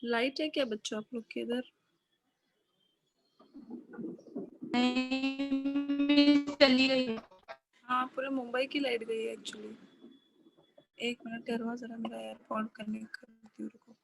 Light है क्या बच्चों आप लोग के इधर? चली गई। हाँ पूरे मुंबई की लाइट गई है एक्चुअली। एक मिनट ठहरो जरा, मेरा एयरपॉड कनेक्ट करती हूँ, रुको।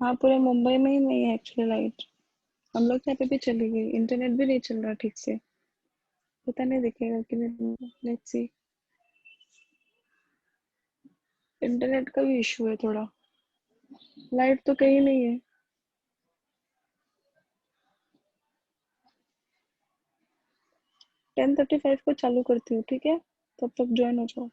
हाँ पूरे मुंबई में ही नहीं है एक्चुअली लाइट। हम लोग यहाँ पे भी चली गई, इंटरनेट भी नहीं चल रहा ठीक से। पता नहीं दिखेगा कि नहीं, लेट्स सी। इंटरनेट का भी इशू है थोड़ा, लाइट तो कहीं नहीं है। 10:35 को चालू करती हूँ, ठीक है? तब तक ज्वाइन हो जाओ।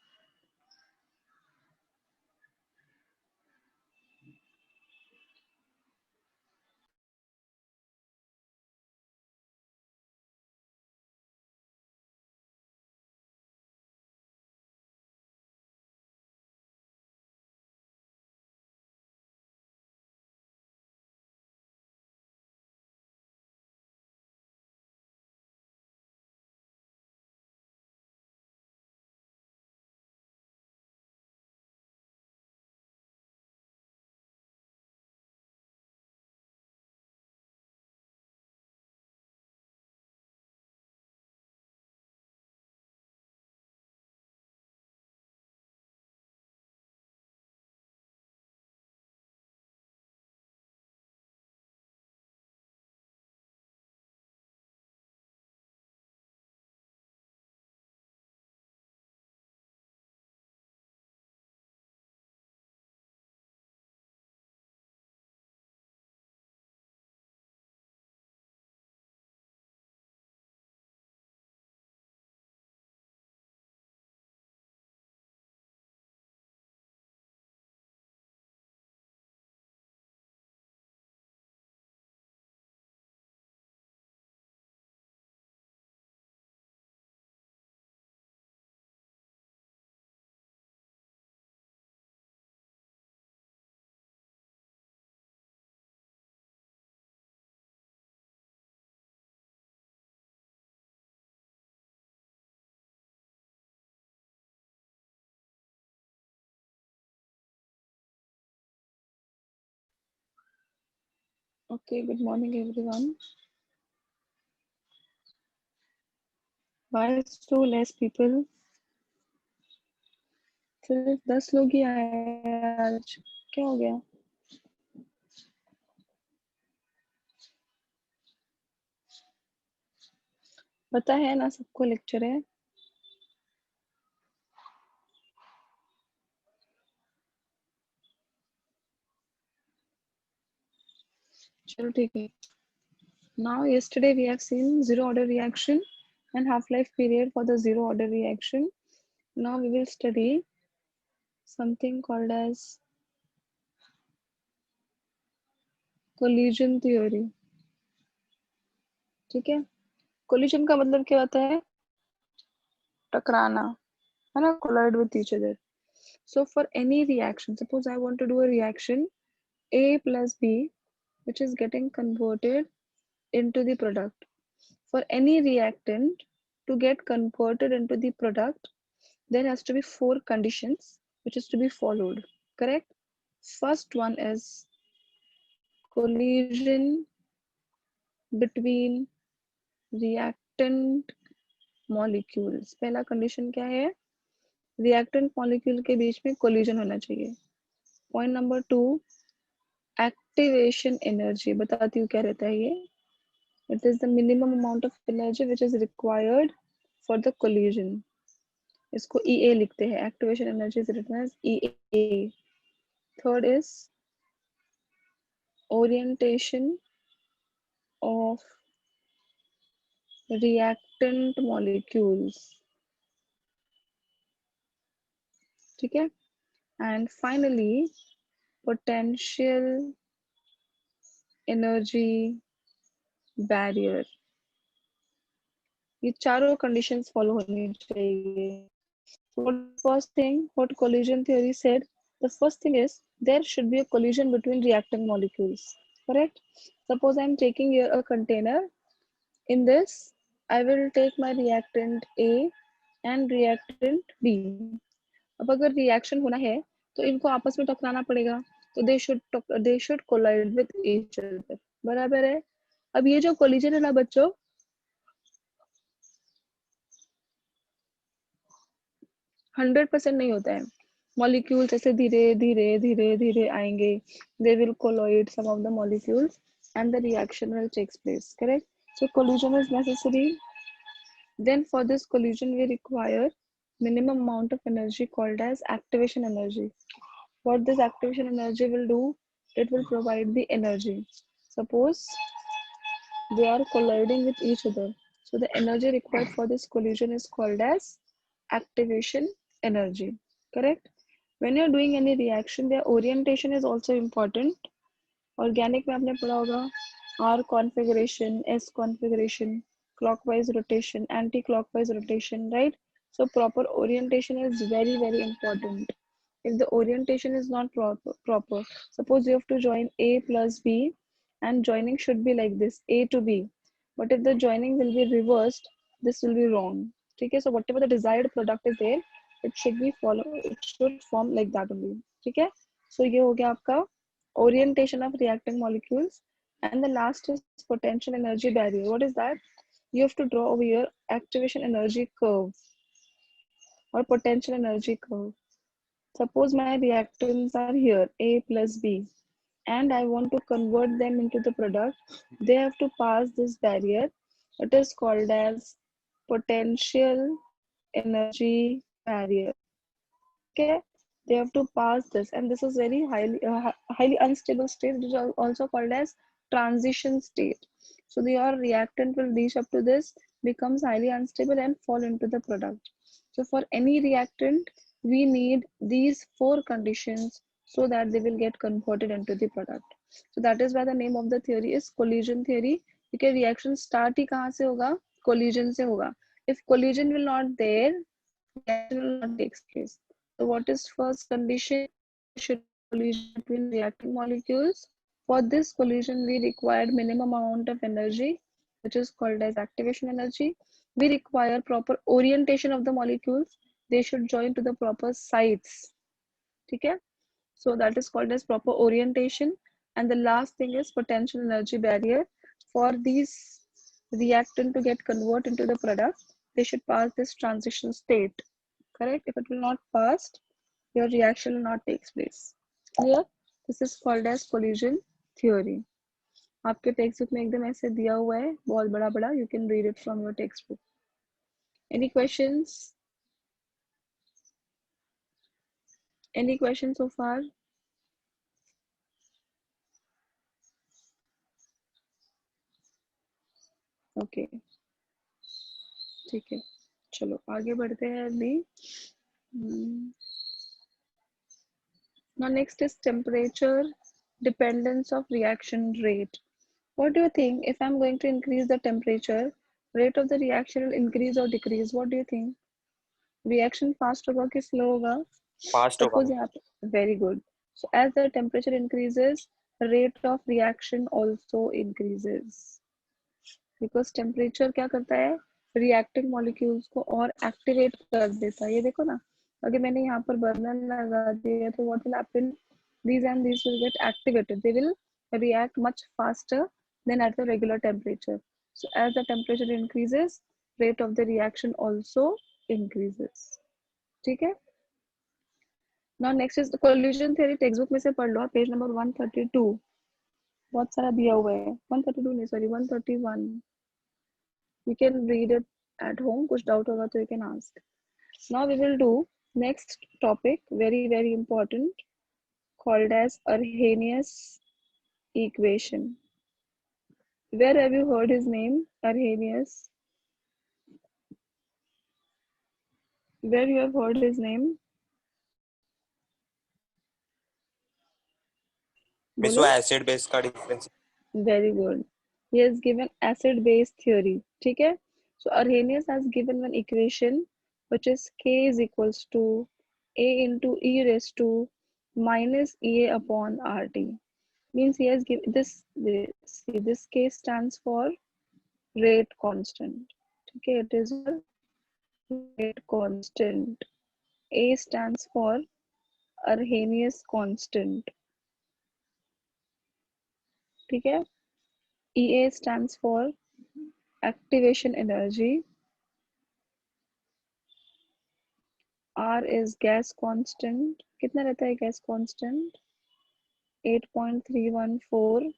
Okay, good morning everyone. Why so less people? सिर्फ 10 लोग ही आए हैं आज, क्या हो गया? पता है ना सबको लेक्चर है। चलो ठीक है। Now yesterday we have seen zero order reaction and half-life period for the zero order reaction. Now we will study something called as collision theory. ठीक है? Collision का मतलब क्या होता है? टकराना, है ना? Collide with each other. So for any reaction, suppose I want to do a reaction A plus B, which is getting converted into the product. For any reactant to get converted into the product, there has to be 4 conditions which is to be followed. Correct? First one is collision between reactant molecules. पहला condition क्या है? Reactant molecule के बीच में collision होना चाहिए. Point number 2, activation energy. बताती हूँ क्या रहता है ये. It is the minimum amount of energy which is required for the collision. इसको EA लिखते हैं. Activation energy is written as EA. Third is orientation of reactant molecules. ठीक है? And finally, potential energy barrier. ये चारों conditions follow होनी चाहिए. So what is the first thing what collision theory said? The first thing is there should be a collision between reacting molecules. Correct? Suppose I'm taking here a container. In this, I will take my reactant A and reactant B. अब अगर reaction होना है तो इनको आपस में टकराना पड़ेगा, तो they should collide with each other. बराबर है. अब ये जो कोलिजन है ना बच्चों, 100% नहीं होता है. मॉलिक्यूल्स ऐसे धीरे धीरे धीरे धीरे आएंगे. They will collide some of the molecules and the reaction will takes place. Correct? So collision is necessary. Then for this collision we require minimum amount of energy called as activation energy. What this activation energy will do, it will provide the energy. Suppose they are colliding with each other, so the energy required for this collision is called as activation energy. Correct? When you're doing any reaction, their orientation is also important. Organic में आपने पढ़ा होगा R configuration, S configuration, clockwise rotation, anti-clockwise rotation, right? So proper orientation is very, very important. If the orientation is not proper, suppose you have to join A plus B and joining should be like this, A to B. But if the joining will be reversed, this will be wrong. Okay, so whatever the desired product is there, it should form like that only. Okay, so ये हो गया आपका orientation of reacting molecules. And the last is potential energy barrier. What is that? You have to draw over here activation energy curve or potential energy curve. Suppose my reactants are here, A plus B, and I want to convert them into the product. They have to pass this barrier. It is called as potential energy barrier. Okay, they have to pass this, and this is very highly unstable state, which is also called as transition state. So your reactant will reach up to this, becomes highly unstable and fall into the product. So for any reactant, we need these 4 conditions so that they will get converted into the product. So that is why the name of the theory is collision theory. because reaction start ही कहाँ से होगा? Collision से होगा. If collision will not there, reaction will not take place. So what is first condition? There should be collision between reacting molecules. For this collision, we require minimum amount of energy, which is called as activation energy. We require proper orientation of the molecules. They should join to the proper sites. Okay? So that is called as proper orientation. And the last thing is potential energy barrier. For these reactant to get convert into the product, they should pass this transition state. Correct? If it will not pass, your reaction will not take place. Clear? This is called as collision theory. आपके text book में एकदम ऐसे दिया हुआ है बहुत बड़ा बड़ा. You can read it from your textbook. Any questions? Any questions so far? Okay. ठीक है, चलो आगे बढ़ते हैं अभी. Now next is temperature dependence of reaction rate. What do you think if I'm going to increase the temperature, rate of the reaction will increase or decrease? What do you think? Reaction fast होगा कि slow होगा? Fast होगा. Suppose यहाँ पे very good. So as the temperature increases, rate of reaction also increases. Because temperature क्या करता है? Reacting molecules को और activate कर देता है. ये देखो ना, अगर मैंने यहाँ पर बर्नर लगा दिया तो what will happen? These and these will get activated. They will react much faster than at the regular temperature. So as the temperature increases, rate of the reaction also increases. ठीक है? Now next is the collision theory. Textbook में से पढ़ लो, page number 132. बहुत सारा दिया हुआ है. 132 नहीं, sorry, 131. You can read it at home. कुछ doubt होगा तो you can ask. Now we will do next topic, very very important, called as Arrhenius equation. Where have you heard his name? Arrhenius. Where you have heard his name? विश्व acid base का difference. Very good. He has given acid base theory. ठीक है? So Arrhenius has given one equation which is k is equals to a into e raised to minus ea upon rt. Means he has given see this k stands for rate constant. Okay, it is a rate constant. A stands for Arrhenius constant. ठीक है. EA stands for activation energy. R is gas constant. कितना रहता है gas constant? 8.314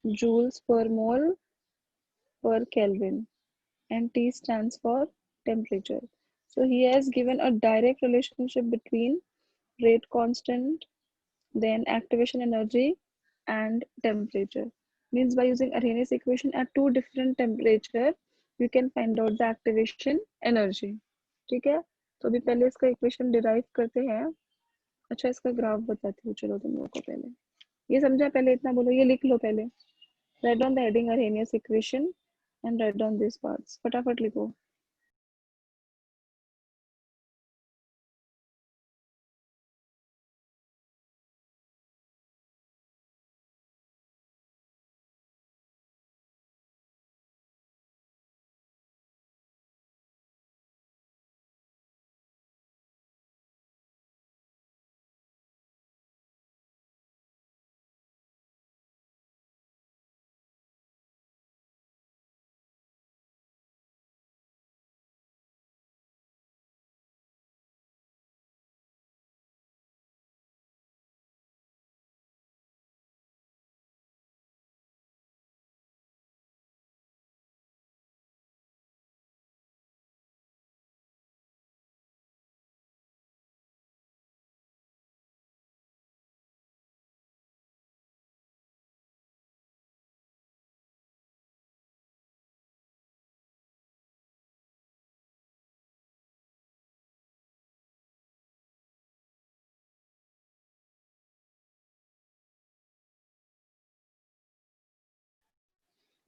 joules per mole per Kelvin. And T stands for temperature. So he has given a direct relationship between rate constant, then activation energy and temperature. Means by using Arrhenius equation at two different temperature, you can find out the activation energy. ठीक है. तो अभी पहले इसका equation derive करते हैं. अच्छा इसका ग्राफ बताती हूँ चलो तुम लोगों को. पहले ये समझा, पहले इतना बोलो, ये लिख लो पहले. Write down the heading Arrhenius equation and write down these parts. फटाफट लिखो.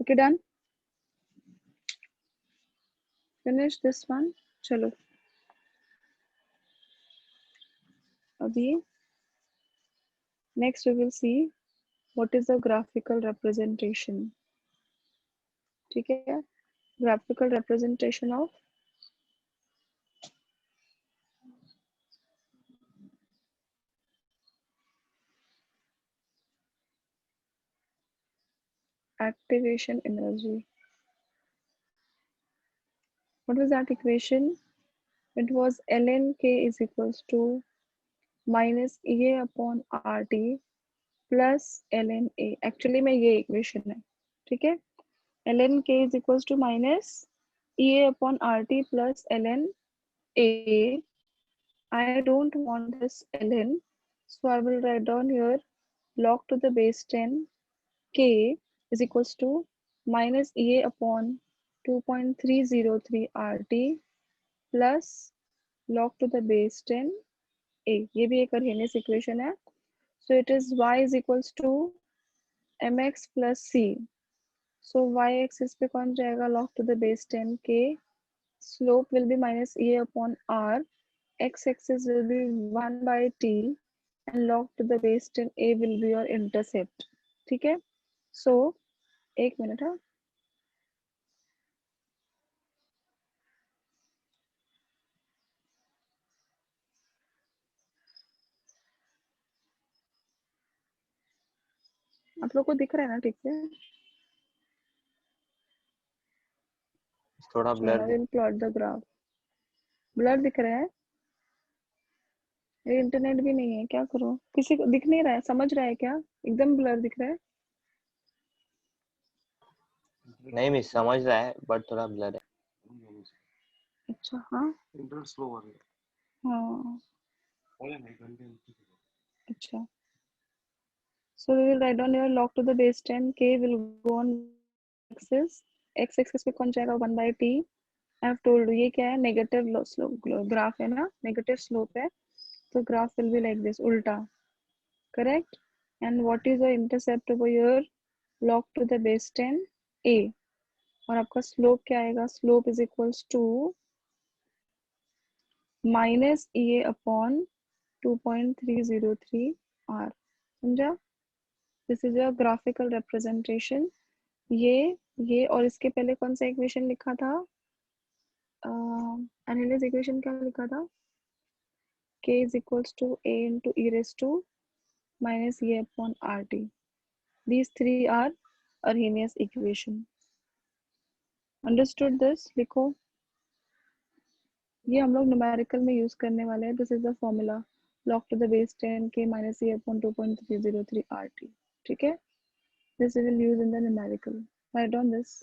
Okay, done. Finish this one. चलो अभी next we will see what is the graphical representation. ठीक है. Graphical representation of activation energy. What was that equation? It was ln k is equals to minus ea upon rt plus ln a. Actually में ये equation है. ठीक है. ln k is equals to minus ea upon rt plus ln a. I don't want this ln, so I will write down here log to the base 10 k is equals to minus ea upon 2.303 rt plus log to the base 10 a. ये भी एक Arrhenius equation है. So it is y is equals to mx plus c. So y axis पे कौन जाएगा? log to the base 10 k. Slope will be minus ea upon r. X axis will be 1 by t and log to the base 10 a will be your intercept. ठीक है. So एक minute है. आप लोग को दिख रहा है ना ठीक से? थोड़ा blur I will plot the graph. Blur दिख रहा है. ये इंटरनेट भी नहीं है, क्या करो? किसी को दिख नहीं रहा है? समझ रहा है क्या? एकदम ब्लर दिख रहा है. नहीं मिस समझ रहा है बट थोड़ा ब्लर है. अच्छा. हाँ इंटरनेट स्लो हो रही है. हाँ. बोले नहीं घंटे. अच्छा. So we will write down your log to the base 10 k will go on axis. X axis पे कौन जाएगा? 1 by t. I have told you ये क्या है? Negative slope graph है ना? Negative slope है. So graph will be like this, उल्टा. Correct? And what is the intercept over here? Log to the base 10 a. और आपका slope क्या आएगा? Slope is equals to minus EA upon 2.303 R, समझा? This is a graphical representation. ये और इसके पहले कौन सा इक्वेशन लिखा था? एनालिस इक्वेशन क्या लिखा था? K is equals to A into E raised to minus E upon RT. These three are Arrhenius equation. Understood this? लिखो। ये हम लोग न्यूमेरिकल में यूज करने वाले हैं। This is the formula log to the base 10 K minus E upon 2.303 RT. ठीक है? This we will use in the numerical. Write down this.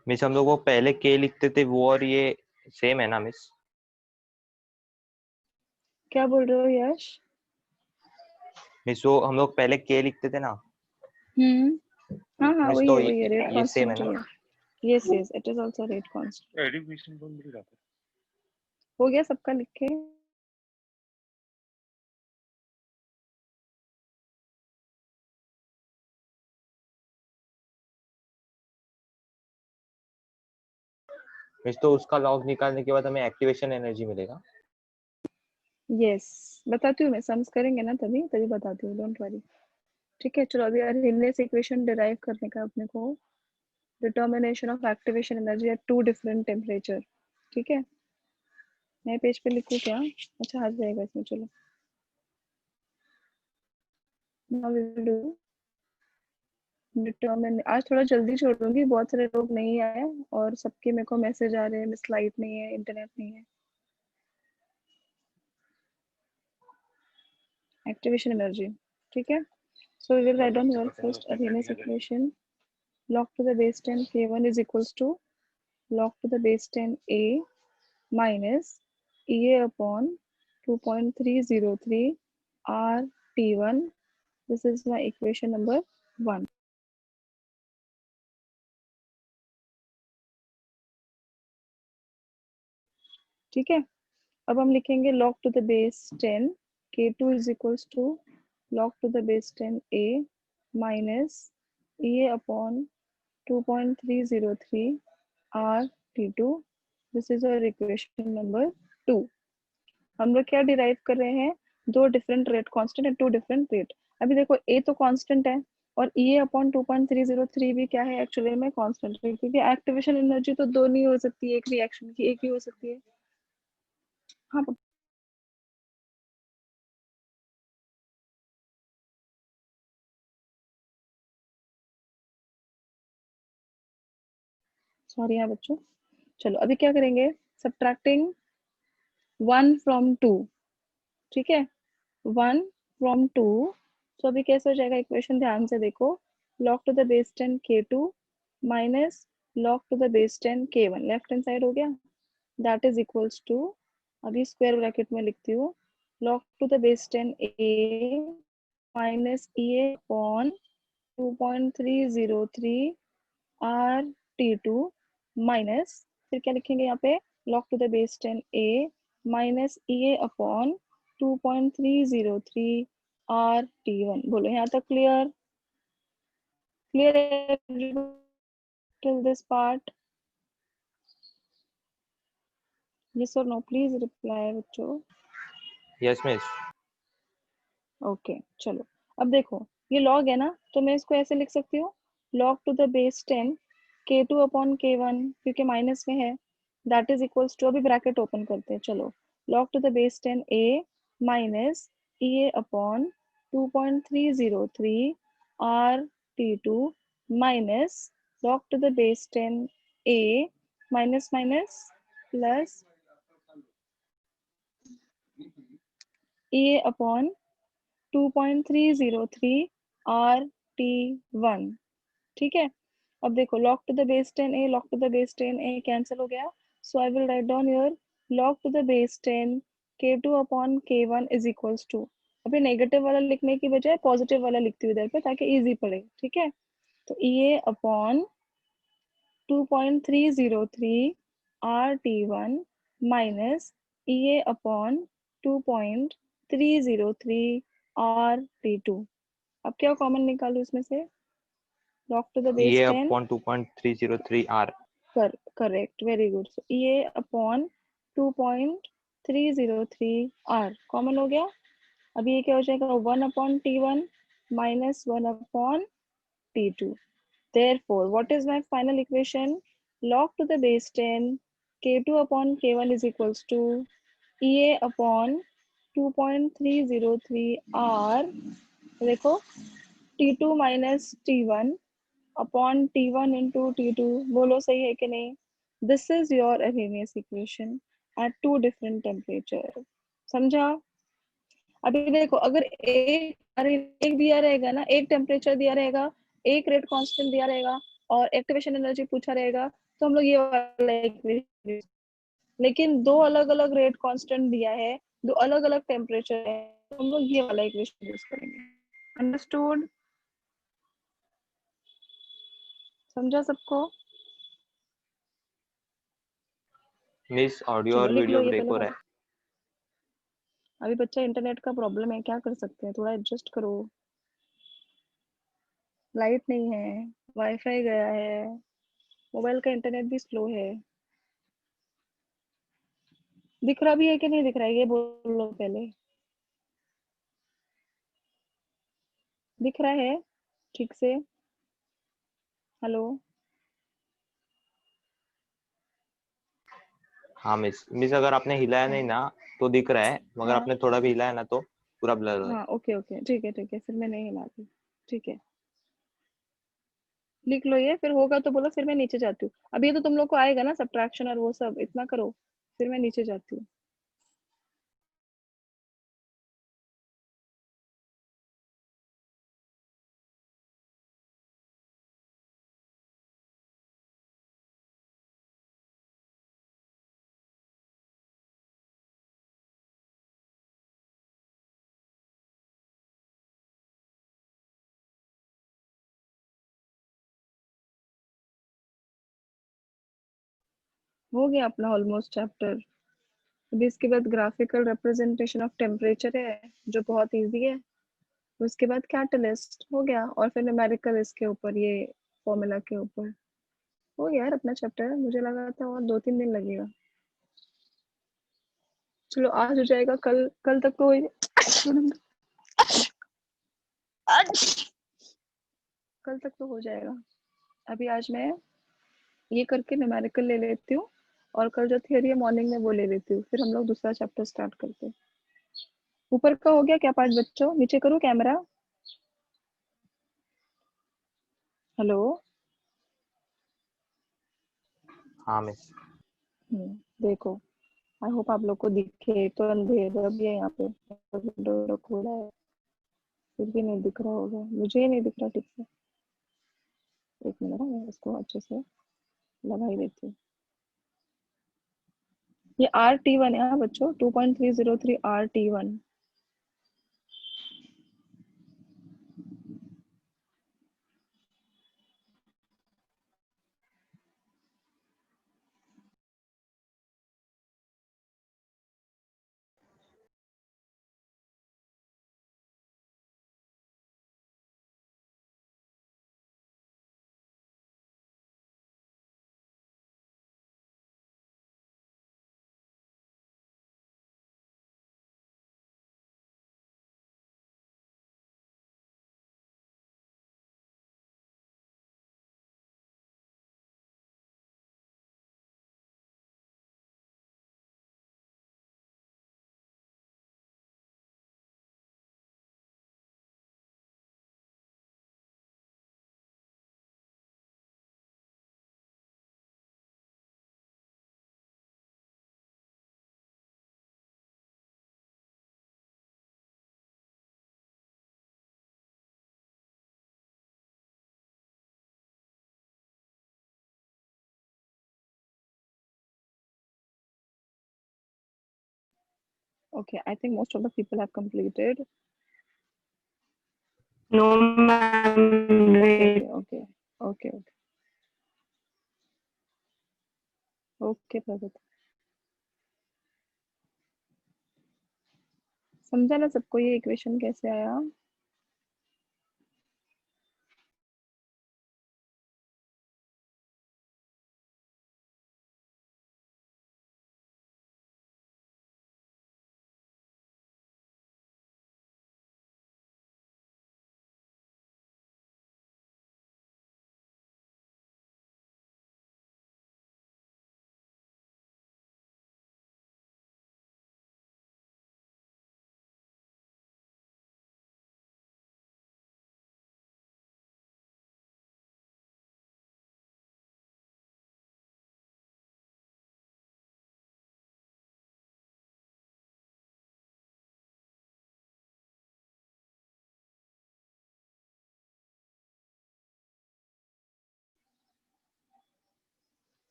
Miss हम लोग वो पहले के लिखते थे वो और ये सेम है ना मिस? क्या बोल रहे हो यश? मिस वो हम लोग पहले के लिखते थे ना हाँ हाँ, मिस, वही तो है, वही है, रेट ये सेम है कांस्टेंट ना? है। Yes yes, it is also rate constant. Education loan मिल जाता है। हो गया सबका? लिख के मिस तो उसका लॉग निकालने के बाद हमें एक्टिवेशन एनर्जी मिलेगा। यस, बताती हूँ मैं। सम्स करेंगे ना तभी तभी बताती हूँ, डोंट वरी। ठीक है, चलो अभी अर्हेनियस इक्वेशन डिराइव करने का अपने को। Determination of activation energy at two different temperature. ठीक है, नए पेज पे लिखूँ क्या? अच्छा, आ जाएगा इसमें। चलो now we will do determine. आज थोड़ा जल्दी छोड़ूंगी, बहुत सारे लोग नहीं आए और सबके मेरे को मैसेज आ रहे हैं, मिस लाइट नहीं है, इंटरनेट नहीं है। एक्टिवेशन एनर्जी, ठीक है। So we will write down here first Arrhenius equation. Log to the base 10 K1 is equals to log to the base 10 A minus EA upon 2.303 R T1. This is my equation number 1. ठीक है, अब हम लिखेंगे log to the base 10 K2 is equals to log to the base 10 A minus EA upon 2.303 R T2. This is our equation number 2. हम लोग क्या derive कर रहे हैं, दो different rate constant and two different rate. अभी देखो ए तो कांस्टेंट है और EA अपॉन 2.303 भी क्या है एक्चुअली में कांस्टेंट है, क्योंकि एक्टिवेशन एनर्जी तो दो नहीं हो सकती है एक रिएक्शन की, एक ही हो सकती है. हाँ सॉरी हाँ बच्चों. चलो अभी क्या करेंगे, सब्ट्रैक्टिंग 1 फ्रॉम 2. ठीक है, 1 फ्रॉम 2. तो अभी कैसे हो जाएगा इक्वेशन, ध्यान से देखो. log to the base 10 k2 minus log to the base 10 k1 left hand side हो गया. दैट इज इक्वल्स टू, अभी स्क्वायर ब्रैकेट में लिखती हूँ, log to the base 10 a minus EA upon 2.303 R T2 minus, फिर क्या लिखेंगे यहाँ पे, log to the base 10 a minus EA upon 2.303 R T1. बोलो यहाँ तक clear? Clear till this part? Yes or no? Please reply बच्चों. Yes miss. Okay चलो अब देखो, ये log है ना, तो मैं इसको ऐसे लिख सकती हूँ, log to the base 10 k2 upon k1, क्योंकि माइनस में है, दैट इज इक्वल्स टू, अभी ब्रैकेट ओपन करते हैं. चलो log to the base 10 a minus EA upon 2.303 R T2 minus log to the base 10 a minus minus plus EA upon 2.303 RT1. ठीक है, अब देखो log to the base 10 a, log to the base 10 a cancel हो गया, सो I will write down your log to the base 10 k2 upon k1 is equals to, अभी negative वाला लिखने की बजाय पॉजिटिव वाला लिखती हूँ इधर पे ताकि इजी पड़े. ठीक है, तो EA upon 2.303 RT1 minus EA upon 2.303 RT2. अब क्या कॉमन निकालू इसमें से, log टू द बेस ये 10, upon 2.303 R. Correct, very good. So EA upon 2.303 R common हो गया. अब ये क्या हो जाएगा, 1 upon T1 minus 1 upon T2. Therefore, what is my final equation? Log to the base 10 k2 upon k1 is equals to EA upon 2.303 R. देखो T2 minus T1 upon T1 into T2. बोलो सही है कि नहीं? This is your Arrhenius equation at two different temperature. समझा? अभी देखो, अगर एक दिया रहेगा ना, एक टेम्परेचर दिया रहेगा, एक रेट कांस्टेंट दिया रहेगा और एक्टिवेशन एनर्जी पूछा रहेगा, तो हम लोग ये वाला इक्वेशन, लेकिन दो अलग अलग रेट कांस्टेंट दिया है, दो अलग अलग टेम्परेचर है, तो हम लोग ये वाला इक्वेशन यूज करेंगे. अंडरस्टूड? समझा सबको? मिस ऑडियो चलो और लिख लो वीडियो ये ब्रेक पहले हो रहा है. अभी बच्चा इंटरनेट का प्रॉब्लम है, क्या कर सकते हैं, थोड़ा एडजस्ट करो. लाइट नहीं है, वाईफाई गया है, मोबाइल का इंटरनेट भी स्लो है. दिख रहा भी है कि नहीं दिख रहा है, ये बोलो पहले. दिख रहा है ठीक से? हेलो? हाँ मिस अगर आपने हिलाया नहीं ना तो दिख रहा है, मगर हाँ आपने थोड़ा भी हिलाया ना तो पूरा ब्लर हो रहा है. हाँ ओके ओके ठीक है, फिर मैं नहीं हिलाती. ठीक है, लिख लो ये, फिर होगा तो बोलो, फिर मैं नीचे जाती हूँ. अब ये तो तुम लोग को आएगा ना सब्ट्रैक्शन और वो सब, इतना करो, फिर मैं नीचे जाती हूँ. हो गया अपना ऑलमोस्ट चैप्टर. अभी इसके बाद ग्राफिकल रिप्रेजेंटेशन ऑफ टेम्परेचर है, जो बहुत इजी है. उसके बाद कैटलिस्ट हो गया, और फिर न्यूमेरिकल इसके ऊपर, ये फॉर्मूला के ऊपर हो गया यार अपना चैप्टर। मुझे लगा था और 2-3 दिन लगेगा। चलो आज हो जाएगा, कल कल तक तो कल तक तो हो जाएगा। अभी आज मैं ये करके न्यूमेरिकल ले लेती हूँ, और कल जो थियरी है मॉर्निंग में वो ले लेती हूँ, फिर हम लोग दूसरा चैप्टर स्टार्ट करते हैं। ऊपर का हो गया क्या पार्ट बच्चों? नीचे करूँ कैमरा? हेलो। हाँ मिस। देखो, आई होप आप लोग को दिखे। तो अंधेरा भी है यहाँ पे, विंडो खुला है, फिर भी नहीं दिख रहा होगा। मुझे ही नहीं दिख रहा ठीक से। एक मिनट, मैं इसको अच्छे से लगा ही देती हूँ। ये RT1 है हाँ बच्चों, 2.303 RT1। Okay, I think most of the people have completed. No, ma'am. Okay, okay, okay, okay. Okay, प्रगति। समझा ना सबको ये इक्वेशन कैसे आया?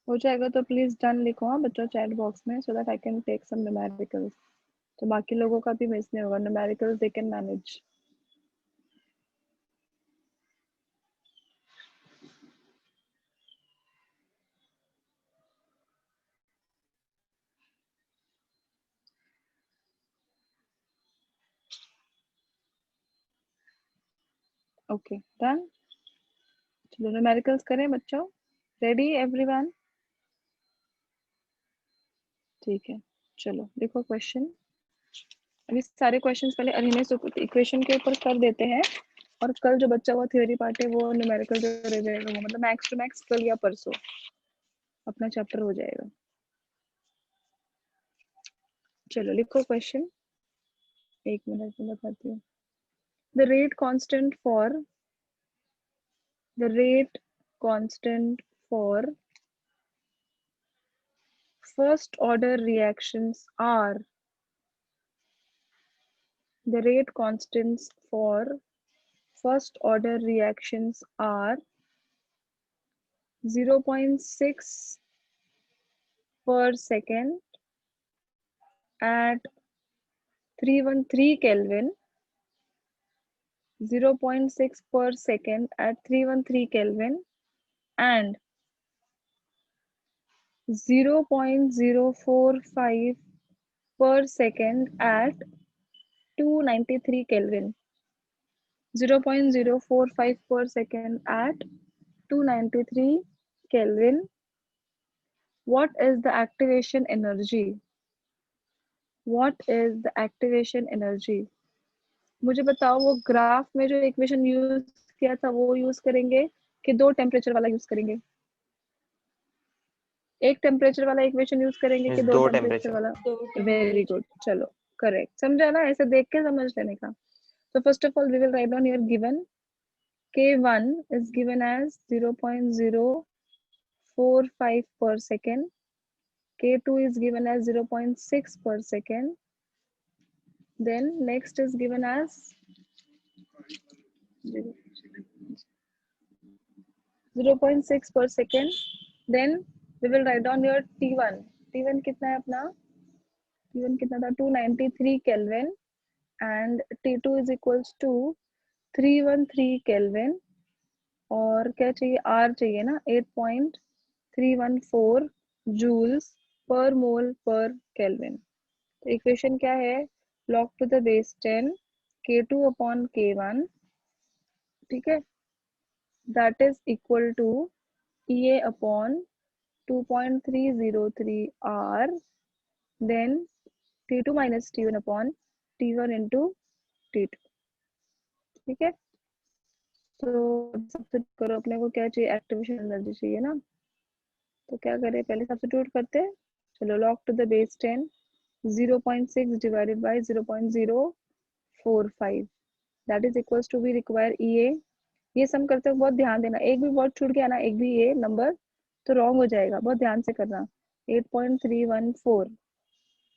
हो जाएगा तो प्लीज डन लिखो हाँ बच्चों चैट बॉक्स में, so that I can take some numericals. तो बाकी लोगों का भी मिस नहीं होगा। Numericals they can manage. Okay done. चलो न्यूमेरिकल्स करें बच्चों। Ready everyone? ठीक है, चलो देखो क्वेश्चन। अभी सारे क्वेश्चंस पहले अरेंज इक्वेशन के ऊपर कर देते हैं, और कल जो बच्चा हुआ थ्योरी पार्ट है वो न्यूमेरिकल जो रह जाएगा वो मतलब मैक्स टू मैक्स कल या परसों अपना चैप्टर हो जाएगा। चलो लिखो क्वेश्चन, एक मिनट में बताती हूँ। The rate constant for the rate constant for first order reactions are the rate constants for first order reactions are 0.6 per second at 313 Kelvin, 0.6 per second at 313 Kelvin, and 0.045 per second at 293 Kelvin. 0.045 per second at 293 Kelvin. What is the activation energy? What is the activation energy? मुझे बताओ वो graph में जो equation use किया था वो use करेंगे कि दो टेम्परेचर वाला यूज करेंगे? एक टेम्परेचर वाला इक्वेशन यूज करेंगे कि दो टेम्परेचर वाला? वेरी गुड, चलो करेक्ट, समझा ना? ऐसे देख के समझ लेने का. So first of all, we will write down your given. K1 is given as 0.045 per second. K2 is given as 0.6 per second. Then next is given as 0.6 per second. Then we will write down your T1. T1 कितना है अपना? T1 कितना था? 293 Kelvin. And T2 is equals to 313 Kelvin. और क्या चाहिए? R चाहिए ना? 8.314 joules per mole per Kelvin. तो इक्वेशन क्या है? log to the base 10 K2 upon K1, ठीक है, that is equal to EA upon 2.303 R, then T2 minus T1 upon T1 into T2, ठीक है. तो सब्स्टिट्यूट करो, अपने को क्या चाहिए? एक्टिवेशन एनर्जी चाहिए ना. तो क्या करें? पहले सब्स्टिट्यूट करते हैं. चलो, log to the base 10 0.6 divided by 0.045, that is equals to we require EA. ये सम करते वक्त बहुत ध्यान देना, एक भी वर्ड छूट गया ना, एक भी ये नंबर तो रॉन्ग हो जाएगा, बहुत ध्यान से करना. 8.314.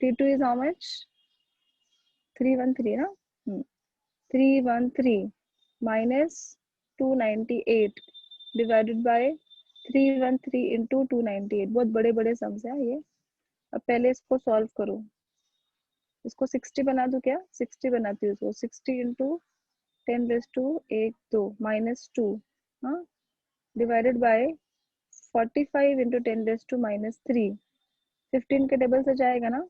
T2 is how much? 313 ना. 313 minus 298 divided by 313 into 298. बहुत बड़े बड़े सम्स हैं ये. अब पहले इसको सॉल्व करो. इसको 60 बना दूं क्या? 60 बनाती हूँ इसको. 60 into 10 raised to 1 2 minus 2, हाँ, divided by 45 into 10 raised to minus 3. 15 के डबल से जाएगा ना.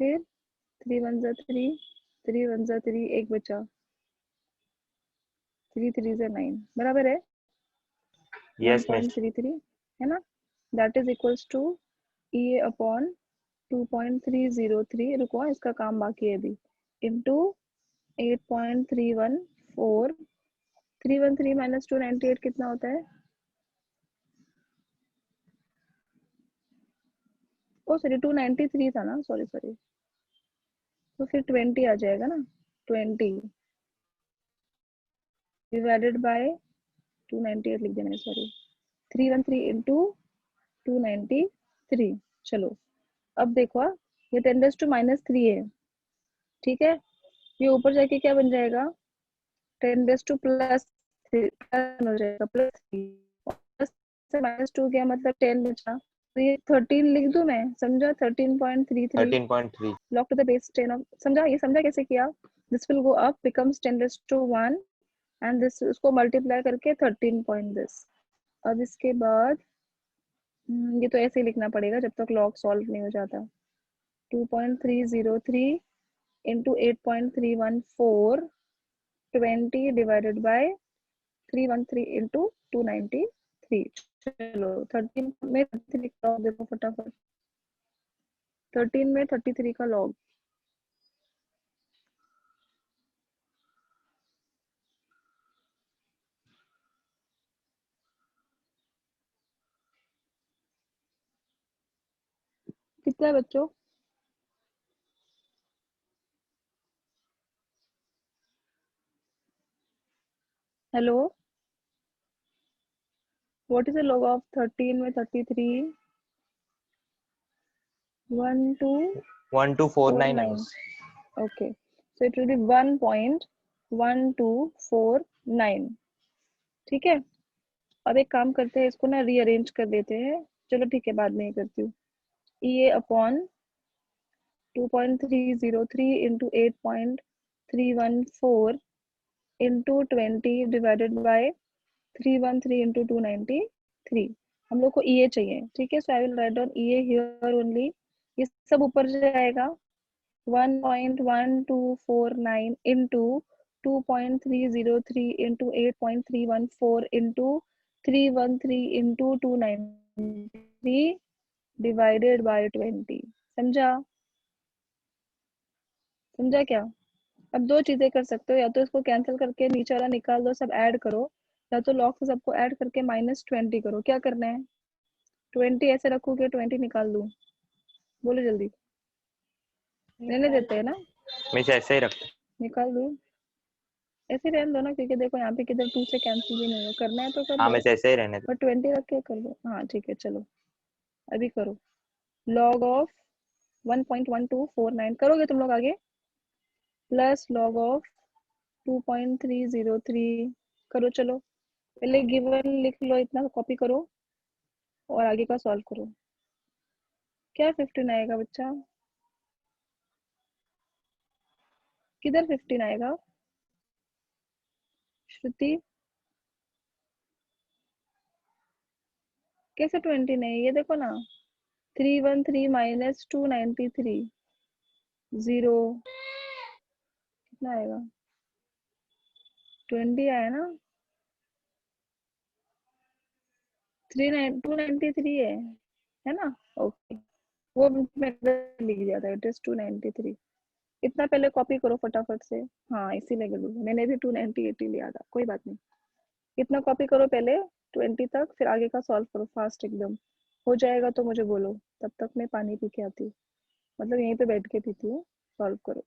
फिर 3 1 जा 3, 3 1 जा 3, एक बचा, 3 3 जा 9, बराबर है? Yes, miss. 1.33 है ना. That is equals to EA upon 2.303, रुको इसका काम बाकी है अभी, into 8.314. 313 minus 298 कितना होता है? ओ सॉरी, 293 था ना, सॉरी. तो फिर 20 आ जाएगा ना. 20 डिवाइडेड बाय 298 लिख देना है, सॉरी. 313 into 293. चलो अब देखो, ये 10 raised to minus 3 है, ठीक है. ये ऊपर जाके क्या बन जाएगा? 10 raised to plus 3 हो जाएगा, प्लस 3 माइनस 2 गया, मतलब 10 बचा. तो ये 13 लिख दूं मैं, समझा? 13.33 13.3. log to the base 10 of, समझा? ये समझा कैसे किया? This will go up, becomes 10 raised to 1 and this उसको मल्टीप्लाई करके 13 point this. अब इसके बाद ये तो ऐसे ही लिखना पड़ेगा जब तक log सॉल्व नहीं हो जाता. 2.303 into 8.314, 20 divided by 313 into 293. चलो 13 में 33 का लॉग देखो फटाफट. 13 में 33 का लॉग. कितना है बच्चों? Hello, what is the log of 13 में 33? 1249. Okay, so it will be 1.1249. ठीक है. अब एक काम करते हैं, इसको ना रीअरेंज कर देते हैं. चलो ठीक है, बाद में ही करती हूँ. EA upon 2.303 into 8.314 into 20 divided by 313 into 293. हम लोग को EA चाहिए, ठीक है. So I will write down EA here only. ये सब ऊपर जाएगा, 1.1249 into 2.303 into 8.314 into 313 into 293 divided by 20। समझा? समझा क्या? अब दो चीजें कर सकते हो, या तो इसको कैंसिल करके नीचे वाला निकाल दो, सब ऐड करो, या तो लॉग से सबको ऐड करके -20 करो। क्या करना है? 20 ऐसे रखो कि 20 निकाल दूं? बोलो जल्दी। रहने देते हैं ना? मैं ऐसे ही रखता निकाल दूं? ऐसे रहने दो ना, क्योंकि देखो यहाँ पे किधर 2 से कैंसिल भी नहीं होगा। करना है तो कर हाँ लो, मैं ऐसे ही रहने पर 20 रख के कर दो। हाँ ठीक है, चलो अभी करो। लॉग ऑफ 1.1249 करोगे तुम लोग आगे, प्लस लॉग ऑफ 2.303 करो। चलो पहले गिवन लिख लो, इतना कॉपी करो और आगे का सॉल्व करो। क्या 15 आएगा बच्चा? किधर 15 आएगा श्रुति? कैसे 20 नहीं? ये देखो ना, 313 माइनस 293 0 कितना आएगा? 20 आया ना? 293 है ना? ओके, वो मैंने लिख दिया था, इट इज 293। इतना पहले कॉपी करो फटाफट से। हाँ इसीलिए गलत, मैंने भी 298 लिया था, कोई बात नहीं। इतना कॉपी करो पहले 20 तक, फिर आगे का सॉल्व करो फास्ट एकदम। हो जाएगा तो मुझे बोलो, तब तक मैं पानी पी के आती हूँ, मतलब यहीं पे बैठ के पीती हूँ। सॉल्व करो।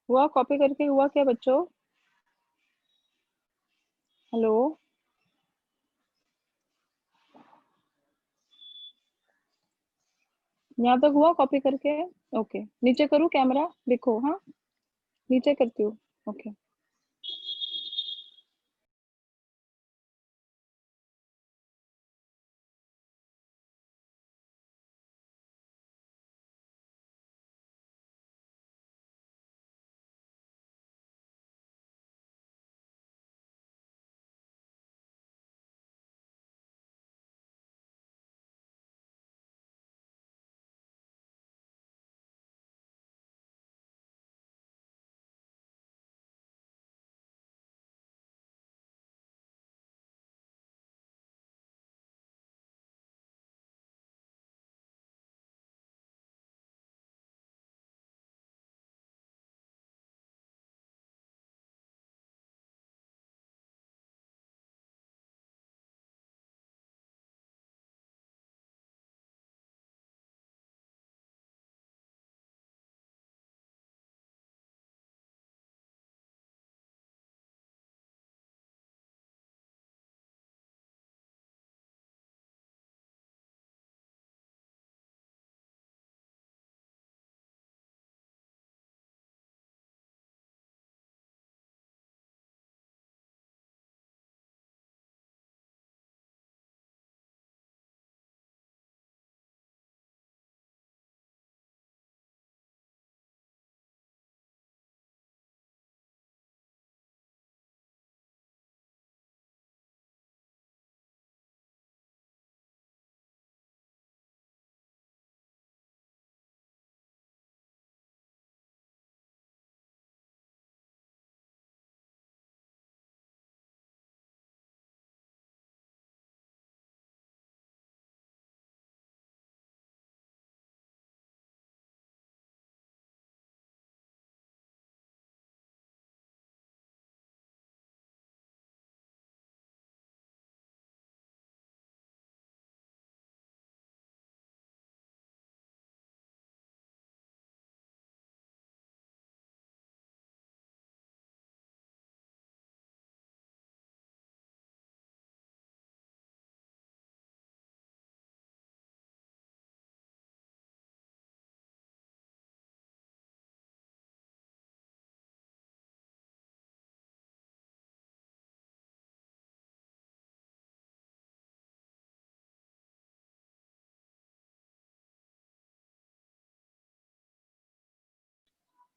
हुआ कॉपी करके? हुआ क्या बच्चों? हेलो, यहाँ तक हुआ कॉपी करके? ओके, नीचे करूँ कैमरा देखो? हाँ नीचे करती हूँ। Okay.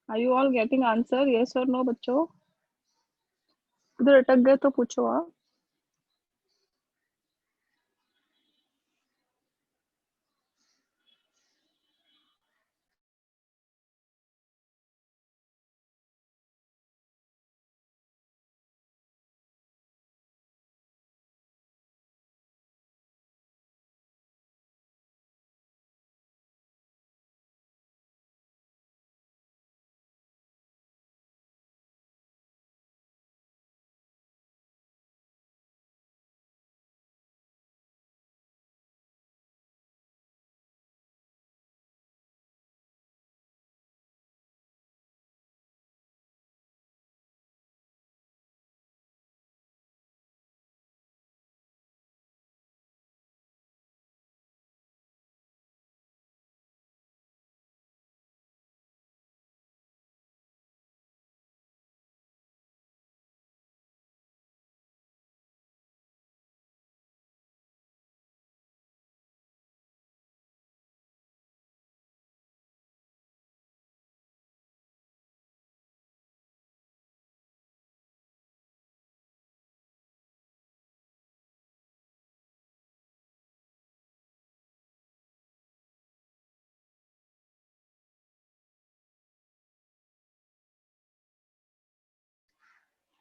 Are you all getting answer? Yes or no बच्चों? इधर अटक गए तो पूछो आप.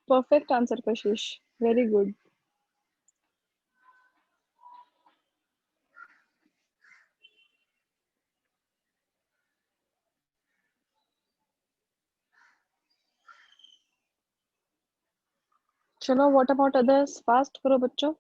Perfect answer, Kashish. Very good. चलो, what about others? Fast करो बच्चों.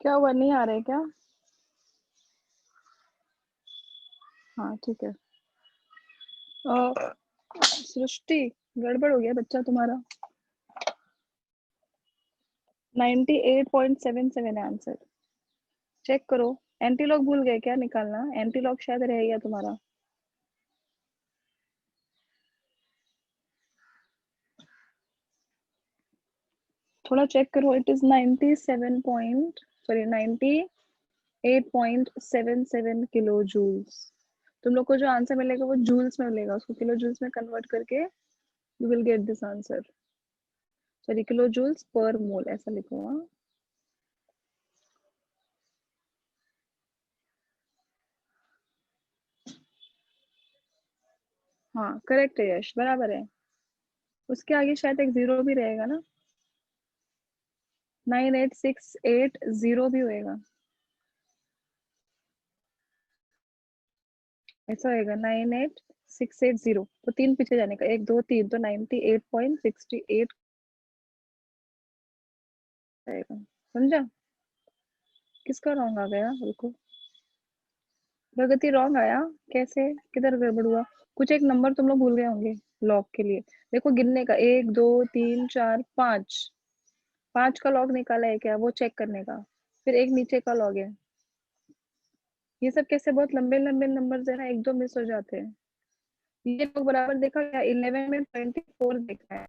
क्या हुआ, नहीं आ रहे क्या? हाँ ठीक है. सृष्टि, गड़बड़ हो गया बच्चा तुम्हारा. 98.77 है आंसर. चेक करो. एंटीलॉग भूल गए क्या निकालना? एंटीलॉग शायद रह गया तुम्हारा. थोड़ा चेक करो. It is 98.77 kilo joules. तुम लोग को जो आंसर मिलेगा वो जूल्स में मिलेगा. उसको किलो जूल्स में कन्वर्ट करके you will get this answer. Sorry, kilo joules पर मोल ऐसा लिखो. हाँ हाँ करेक्ट है यश, बराबर है. उसके आगे शायद एक जीरो भी रहेगा ना. 98,680 भी होएगा. ऐसा होएगा 98,680. तो 3 पीछे जाने का, 1 2 3, तो 98.68 आएगा. समझा? किसका रॉन्ग आ गया? रुको. प्रगति रॉन्ग आया. कैसे? किधर गड़बड़ हुआ? कुछ एक नंबर तुम लोग भूल गए होंगे लॉग के लिए. देखो गिनने का, 1 2 3 4 5. 5 का लॉग निकाला है क्या वो चेक करने का. फिर एक नीचे का लॉग है. ये सब कैसे बहुत लंबे लंबे नंबर है ना, एक दो मिस हो जाते हैं. ये लोग बराबर देखा क्या? 11 में 24 देखा है.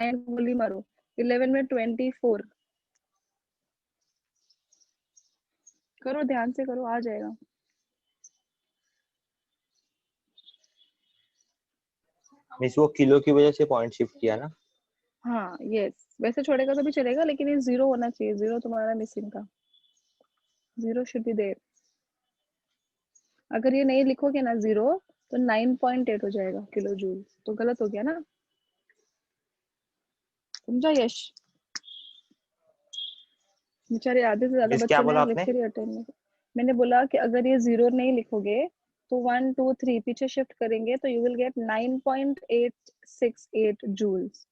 9 गोली मारो. 11 में 24. करो, ध्यान से करो, आ जाएगा. मिस वो किलो की वजह से पॉइंट शिफ्ट किया ना. हाँ यस, वैसे छोड़ेगा तो भी चलेगा, लेकिन ये 0 होना चाहिए, 0 तुम्हारा मिसिंग था, 0 शुड बी देयर। अगर ये नहीं लिखोगे ना 0, तो 9.8 हो जाएगा किलो जूल, तो गलत हो गया ना, समझा यश? बेचारे आधे से ज्यादा मिस क्या बच्चों बोला ने आपने? लेक्चर ही अटेंड नहीं किया। मैंने बोला कि अगर ये 0 नहीं लिखोगे तो 1 2 3 पीछे शिफ्ट करेंगे तो you will get 9.868 joules.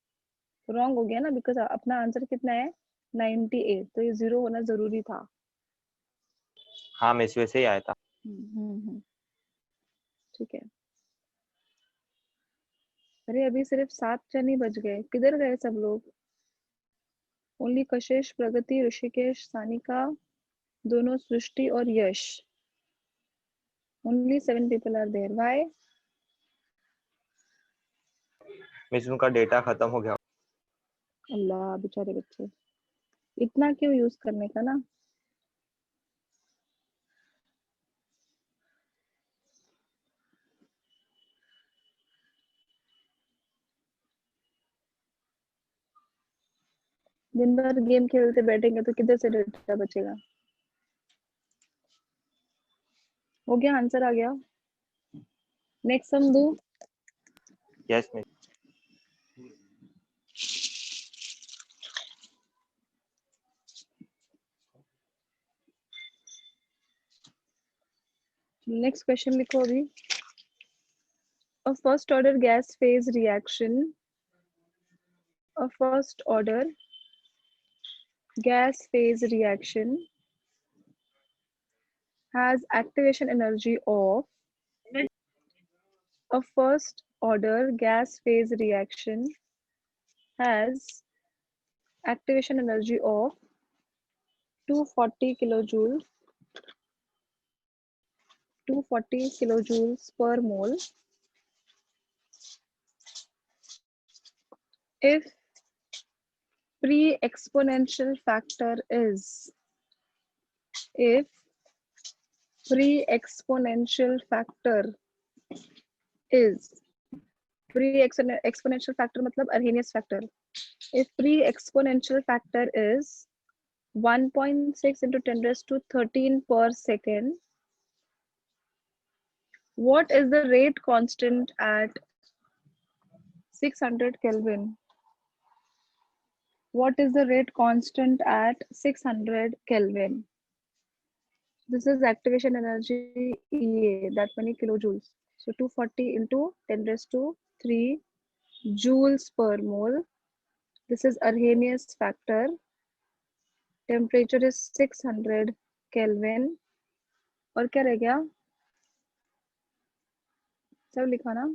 Wrong हो गया ना, बिकॉज अपना आंसर कितना है 98, तो ये 0 होना जरूरी था। हाँ मिस वैसे ही आया था। ठीक है। अरे अभी सिर्फ 7 जन ही बच गए, किधर गए सब लोग? ओनली कशिश, प्रगति, ऋषिकेश, सानिका, दोनों सृष्टि और Yash. Only 7 people are there, why? Miss उनका डेटा खत्म हो गया। अल्लाह, बेचारे बच्चे, इतना क्यों यूज करने का ना। दिन भर गेम खेलते बैठेंगे तो किधर से डेटा बचेगा। हो गया, आंसर आ गया। नेक्स्ट सम दो। Yes miss. नेक्स्ट क्वेश्चन लिखो अभी। A first order gas phase reaction, a first order gas phase reaction has activation energy of, a first order gas phase reaction has activation energy of 240 kilojoules, 240 kilojoules per mole if pre-exponential factor is, if pre-exponential factor is, pre-exponential factor मतलब Arrhenius factor, if pre-exponential factor is 1.6 into 10 raised to 13 per second, what is the rate constant at 600 Kelvin? What is the rate constant at 600 Kelvin? This is activation energy EA, that many kilojoules. So 240 into 10 raised to 3 joules per mole. This is Arrhenius factor. Temperature is 600 Kelvin. और क्या रह गया? सब लिखा ना?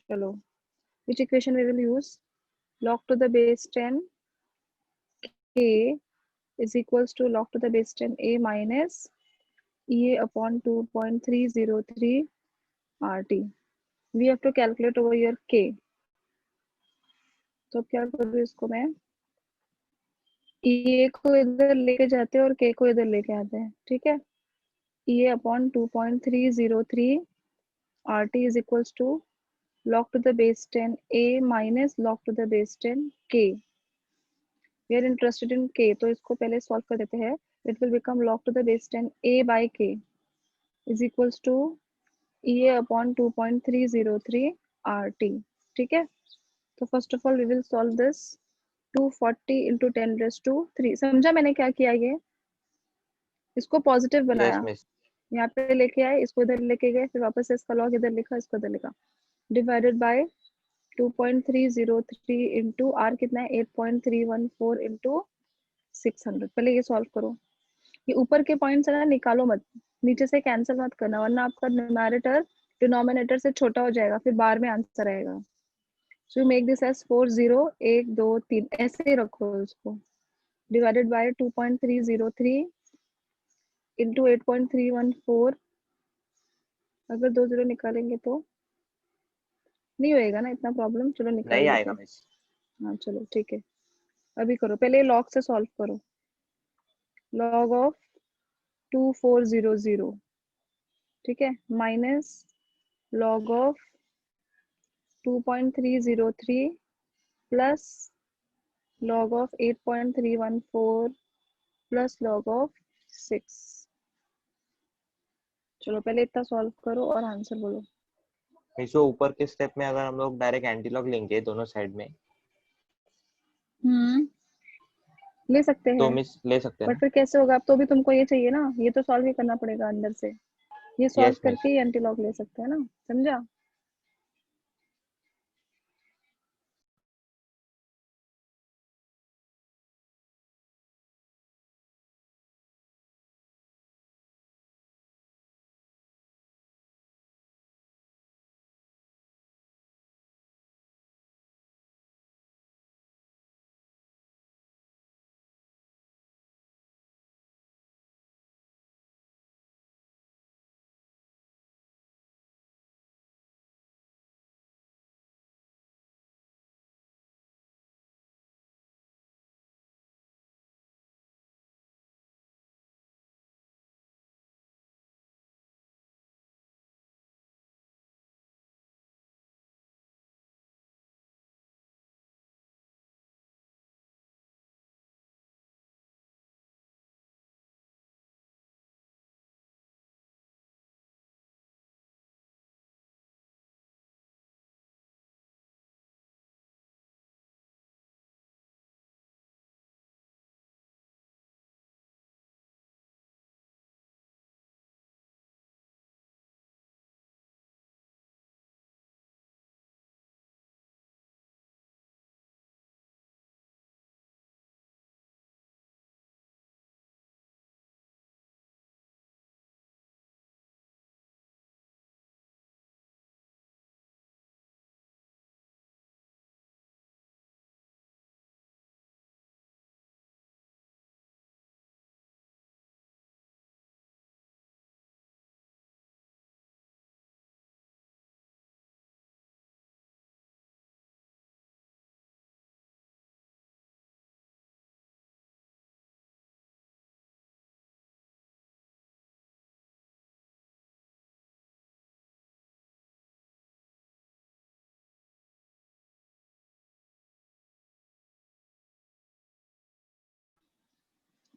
चलो. Which equation we will use? Log to the base 10 K is equals to log to the base 10 A minus EA upon 2.303 RT. We have to calculate over here K. तो क्या करूँ इसको मैं? EA को इधर लेके जाते हैं और K को इधर लेके आते हैं, ठीक है? EA upon 2.303 RT is equals to log to the base 10 A minus log to the base 10 K. We are interested in K, तो इसको पहले solve कर देते हैं. It will become log to the base 10 A by K is equals to EA upon 2.303 RT. ठीक है? तो first of all we will solve this. 240 into 10 raised to 3. समझा मैंने क्या किया? ये इसको पॉजिटिव यस बनाया, मिस। यहाँ पे लेके आए, इसको इधर लेके गए, फिर वापस से इसका लॉग इधर लिखा, इसको इधर लिखा, डिवाइडेड बाय 2.303 इंटू आर कितना है 8.314 इंटू 600. पहले ये सॉल्व करो. ये ऊपर के पॉइंट्स है ना, निकालो मत, नीचे से कैंसिल मत करना, वरना आपका न्यूमैरेटर डिनोमिनेटर से छोटा हो जाएगा, फिर बार में आंसर आएगा. सो मेक दिस एज 40 1 2 3 ऐसे ही रखो इसको, डिवाइडेड बाय 2.303 इंटू 8.314. अगर 2 0 निकालेंगे तो नहीं होएगा ना इतना प्रॉब्लम. चलो निकाल नहीं लेते आएगा हैं. मिस। हाँ चलो ठीक है, अभी करो. पहले लॉग से सॉल्व करो. लॉग ऑफ 2400, ठीक है, minus log of 2.303 plus log of 8.314 plus log of 6। चलो पहले इतना सॉल्व करो और आंसर बोलो। मिसो ऊपर के स्टेप में अगर हम लोग डायरेक्ट एंटीलॉग लेंगे दोनों साइड में ले सकते तो हैं, मिस ले सकते हैं बट ना? फिर कैसे होगा? अब तो भी तुमको ये चाहिए ना, ये तो सॉल्व ही करना पड़ेगा अंदर से। ये सॉल्व यस मिस। करके ही एंटीलॉग ले सकते हैं ना, समझा?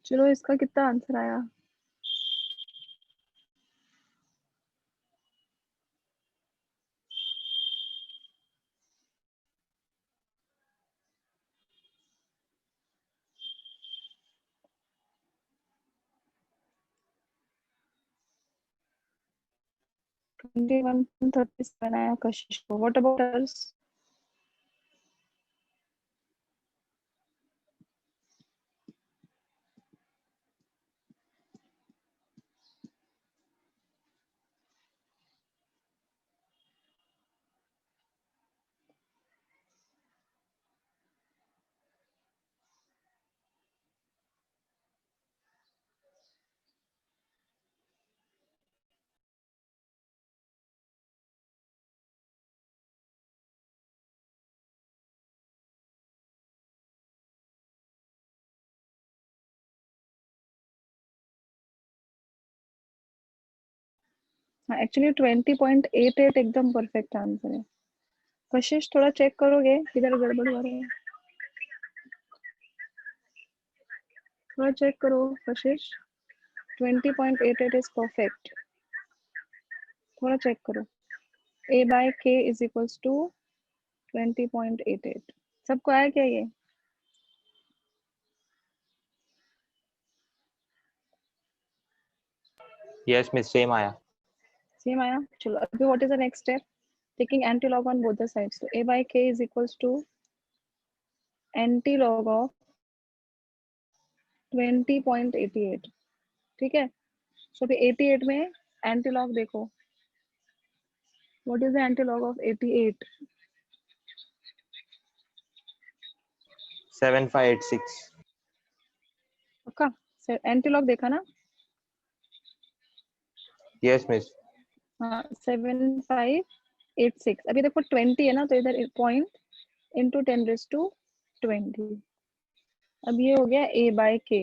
चलो इसका कितना आंसर आया? ट्वेंटी 21.37 आया कशिश को। What about others? हाँ एक्चुअली 20.88 एकदम परफेक्ट आंसर है। कशिश थोड़ा चेक करोगे किधर गड़बड़ हो रहा है? थोड़ा चेक करो कशिश। 20.88 इज परफेक्ट। थोड़ा चेक करो। a by k is equals to 20.88। सबको आया क्या ये? यस मिस सेम आया। सेम आया। चलो अभी what is the next step? Taking antilog on both the sides. तो a by k is equals to antilog of 20.88। ठीक है। सो अभी 88 में एंटीलॉग देखो। What is the antilog of 88? 7586। पक्का? एंटीलॉग देखा ना? Yes miss. हाँ 7586। अभी देखो 20 है ना, तो इधर पॉइंट इंटू 10⁻20। अब ये हो गया a by k।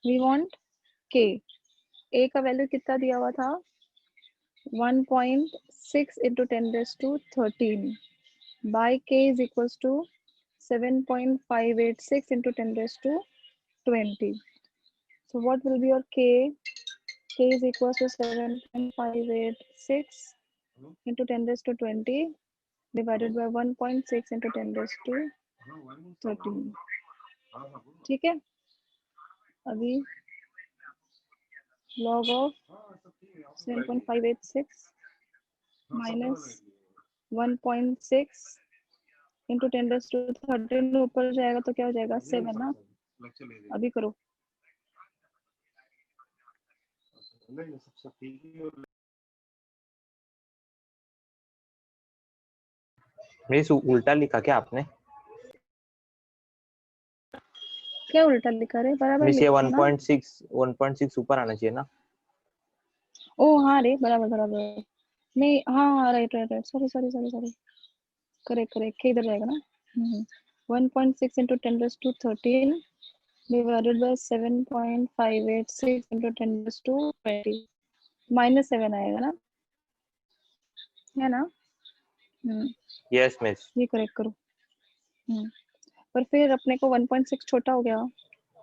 We want k। a का वैल्यू कितना दिया हुआ था? 1.6 into 10⁻13 by k is equals to 7.586 into 10 raised to 20. So what will be your K? K is equals to 7.586 into 10 raised to 20 divided by 1.6 into 10 raised to 13. ठीक है, अभी log of 7.586 minus 1.6 into 10 raised to 13 ऊपर जाएगा तो क्या हो जाएगा 7 ना, अभी करो. मिस उल्टा लिखा क्या आपने? क्या उल्टा लिखा रे, बराबर मिस ये लिखा ना. 1.6 ऊपर आना चाहिए ना. ओ हाँ रे, बराबर बराबर. नहीं हाँ right right right, sorry sorry sorry sorry, correct correct, के इधर जाएगा ना. 1.6 into 10 raised to 13 divided by 7.586 into 10 raised to 20 minus 7 आएगा ना, है ना. Yes miss. ये करेक्ट करो. पर फिर अपने को 1.6 छोटा हो गया,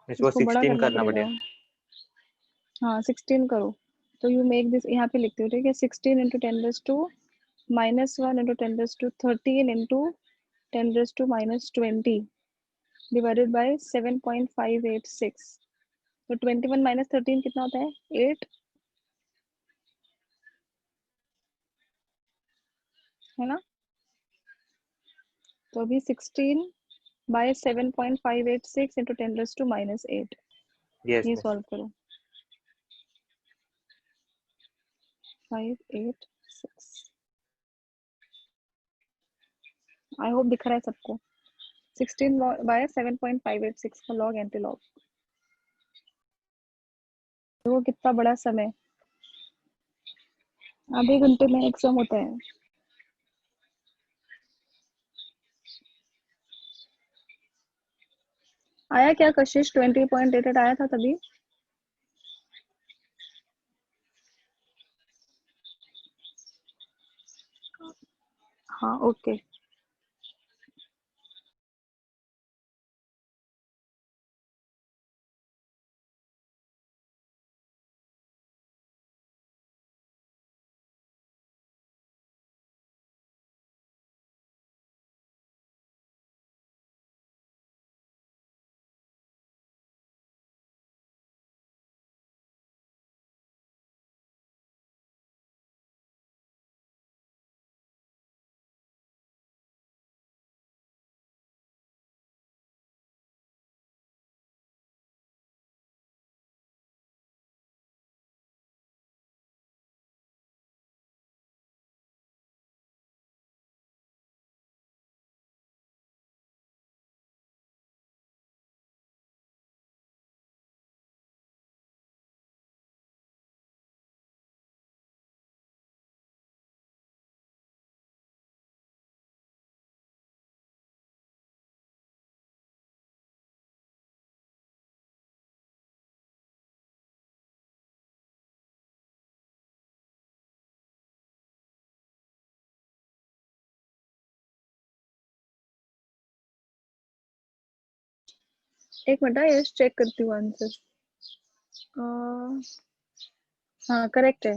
मिस वो इसको बड़ा 16 करना करना पड़ेगा. पड़ेगा. हाँ 16 करो, तो यू मेक दिस, यहाँ पे लिखते हो ठीक है, 16 into 10 raised to minus 1 into 10 raised to 13 into 10 raised to minus 20 divided by 7.586. तो 21 minus 13 कितना होता है 8, है ना. तो अभी 16 by 7.586 into 10 raised to minus 8, yes ये मिस. सॉल्व करो. 586, आई होप दिख रहा है सबको. 16 by 7.586 का लॉग एंटी लॉग, वो कितना बड़ा समय, आधे घंटे में एक सम होता है. आया क्या कशिश, 20.88 आया था तभी. हाँ ओके. एक मिनट, यस चेक करती हूँ आंसर. हाँ करेक्ट है.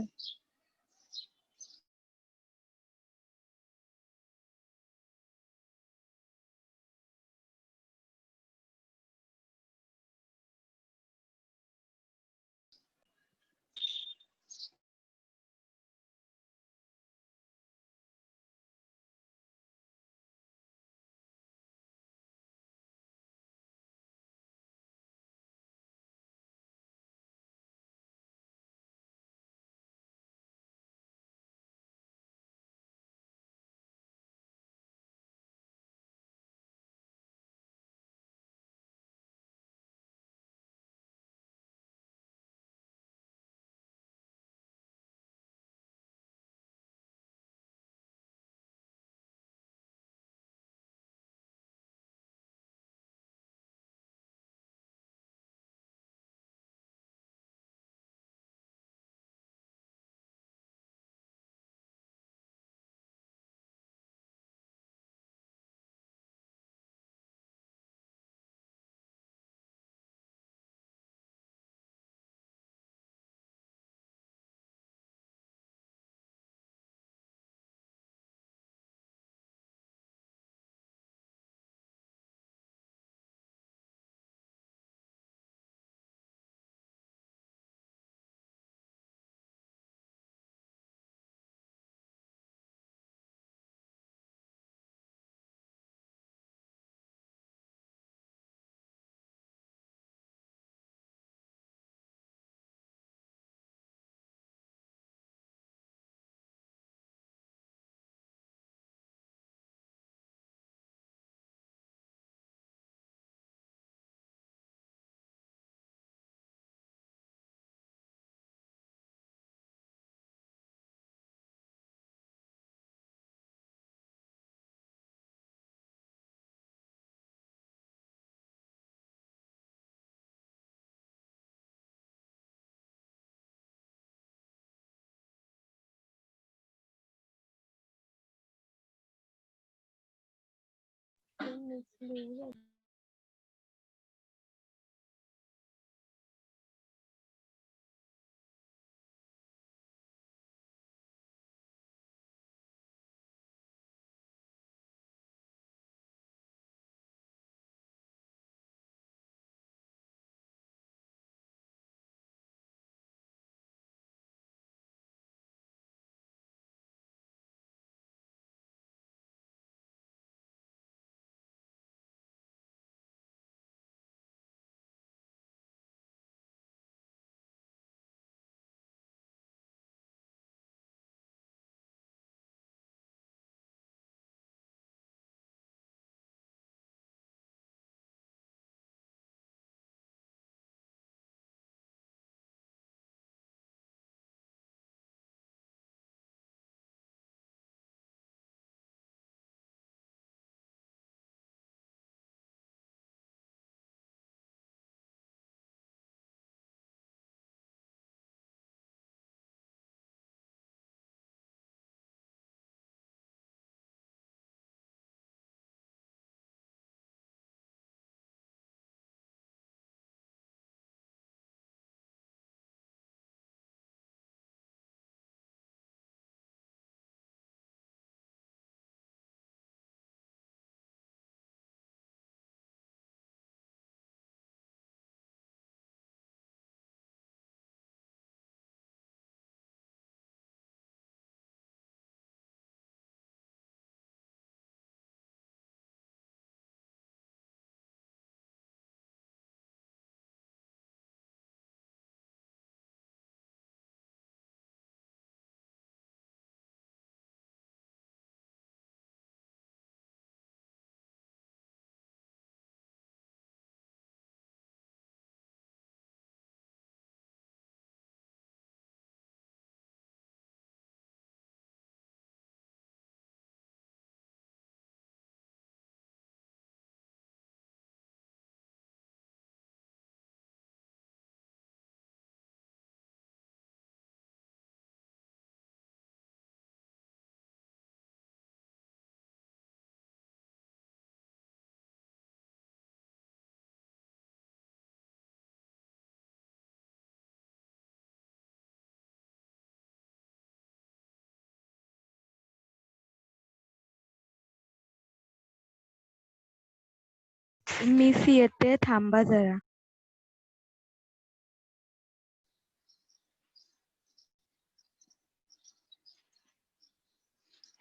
मिस येते, थांबा जरा.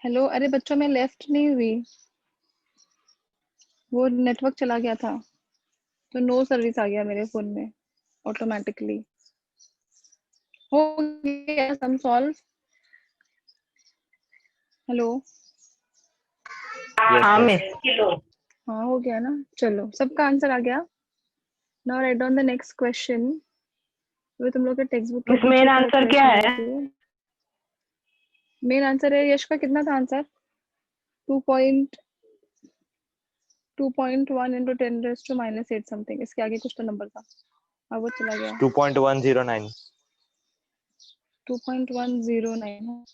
हेलो, अरे बच्चों मैं लेफ्ट नहीं हुई, वो नेटवर्क चला गया था तो नो सर्विस आ गया मेरे फोन में ऑटोमेटिकली. हो गया सम सॉल्व. हेलो. Yes, हाँ yes. मिस. हाँ हो गया ना, चलो सबका आंसर आ गया. Now write down the next question. वो तुम लोग के टेक्स्ट बुक के मिस पीछे मेन का आंसर क्वेश्चन क्या है? देती हूँ. मेन आंसर है यश का, कितना था answer? 2.1 into 10 raised to minus 8 something. इसके आगे कुछ तो नंबर था, अब वो चला गया. 2.109. 2.109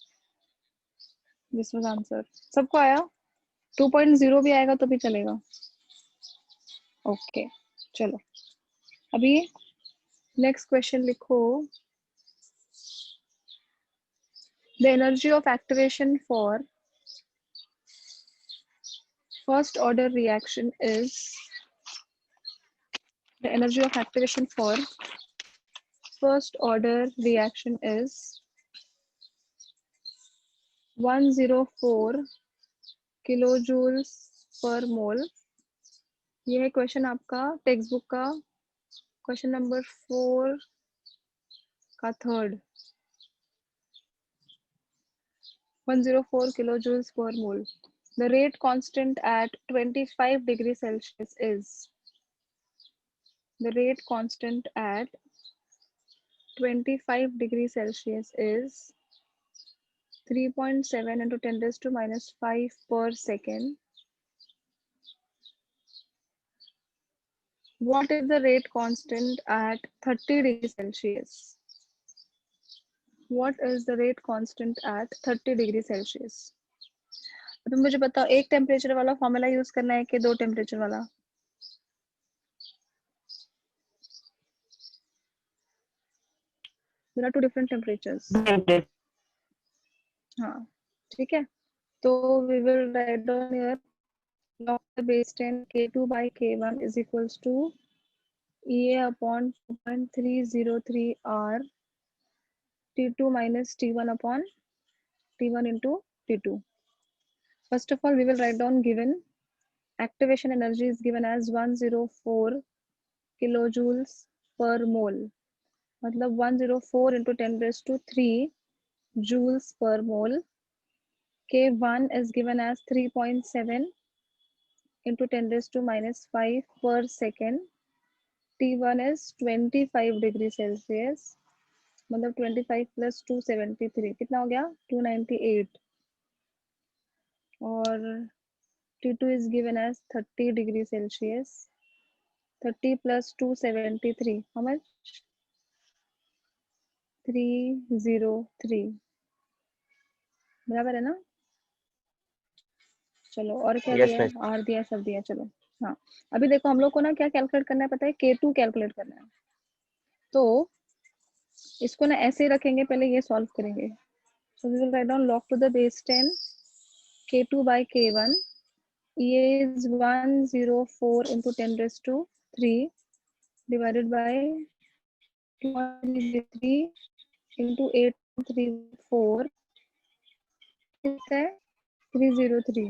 दिस वाज आंसर. सबको आया? 2.0 भी आएगा तो भी चलेगा. ओके चलो अभी नेक्स्ट क्वेश्चन लिखो. The energy of activation for first order reaction is the energy of activation for first order reaction is 104 kilojoules per mole. ये है क्वेश्चन आपका टेक्स्ट बुक का क्वेश्चन नंबर 4 का third. 104 kilojoules per mole. The rate constant at 25 degrees Celsius is the rate constant at 25 degrees Celsius is 3.7 into 10 raised to minus 5 per second. What is the rate constant at 30 degrees Celsius? What is the rate constant at 30 degrees Celsius? अभी मुझे बताओ, एक temperature वाला formula use करना है कि दो temperature वाला? There are two different temperatures. हाँ ठीक है, तो we will write down here log the base 10 k2 by k1 is equals to EA upon 2.303 R T2 minus T1 upon T1 into T2. First of all, we will write down given activation energy is given as 104 kilojoules per mole. मतलब 104 into 10 raised to 3 joules per mole. K1 is given as 3.7 into 10 raised to minus 5 per second. T1 is 25 degree Celsius, मतलब 25 plus 273 कितना हो गया? 298. और T2 is given as 30 degree Celsius. 30 plus 273, how much? 303. बराबर है ना? चलो, और क्या यस दिया है? मिस। आर दिया, सब दिया। चलो हाँ, अभी देखो हम लोग को ना क्या कैलकुलेट करना है पता है? K2 कैलकुलेट करना है। तो इसको ना ऐसे ही रखेंगे, पहले ये सॉल्व करेंगे। So we will write down log to the base 10 K2 by K1. EA is 104 into 10 raised to 3 divided by 203 into 834 है 303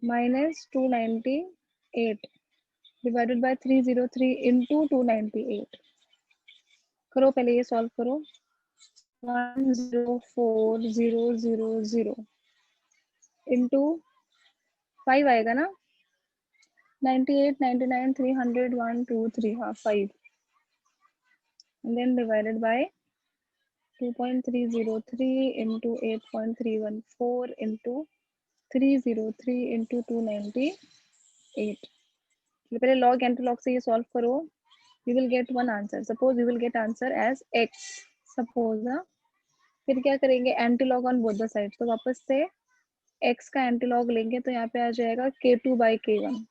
minus 298 divided by 303 into 298. करो पहले ये सॉल्व करो। 104,000 into 5 आएगा ना? 98, 99, 300, 1, 2, 3, हाँ 5, and then divided by 2.303 into 8.314 into 303 into 298. पहले log anti log से ये सॉल्व करो, you will get one answer. Suppose you will get answer as x. Suppose ना, फिर क्या करेंगे? Anti log on both the side, तो वापस से x का एंटी लॉग लेंगे तो यहाँ पे आ जाएगा k2 by k1.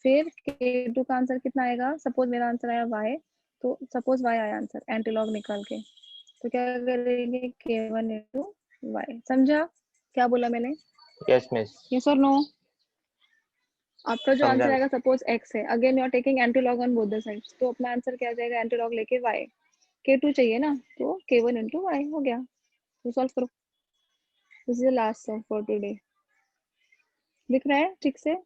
फिर k2 का आंसर कितना आएगा? सपोज मेरा आंसर आया y, तो सपोज y आया आंसर एंटी लॉग निकाल के, तो क्या करेंगे? k1 into y. समझा क्या बोला मैंने? Yes miss. यस और नो? आपका जो आंसर समझा। आएगा सपोज x है, again you are taking anti log on both the sides, तो अपना आंसर क्या आ जाएगा? एंटी लॉग लेके y. k2 चाहिए ना, तो k1 into y हो गया। तो सॉल्व करो। This is the last solve for today. दिख रहा है ठीक से?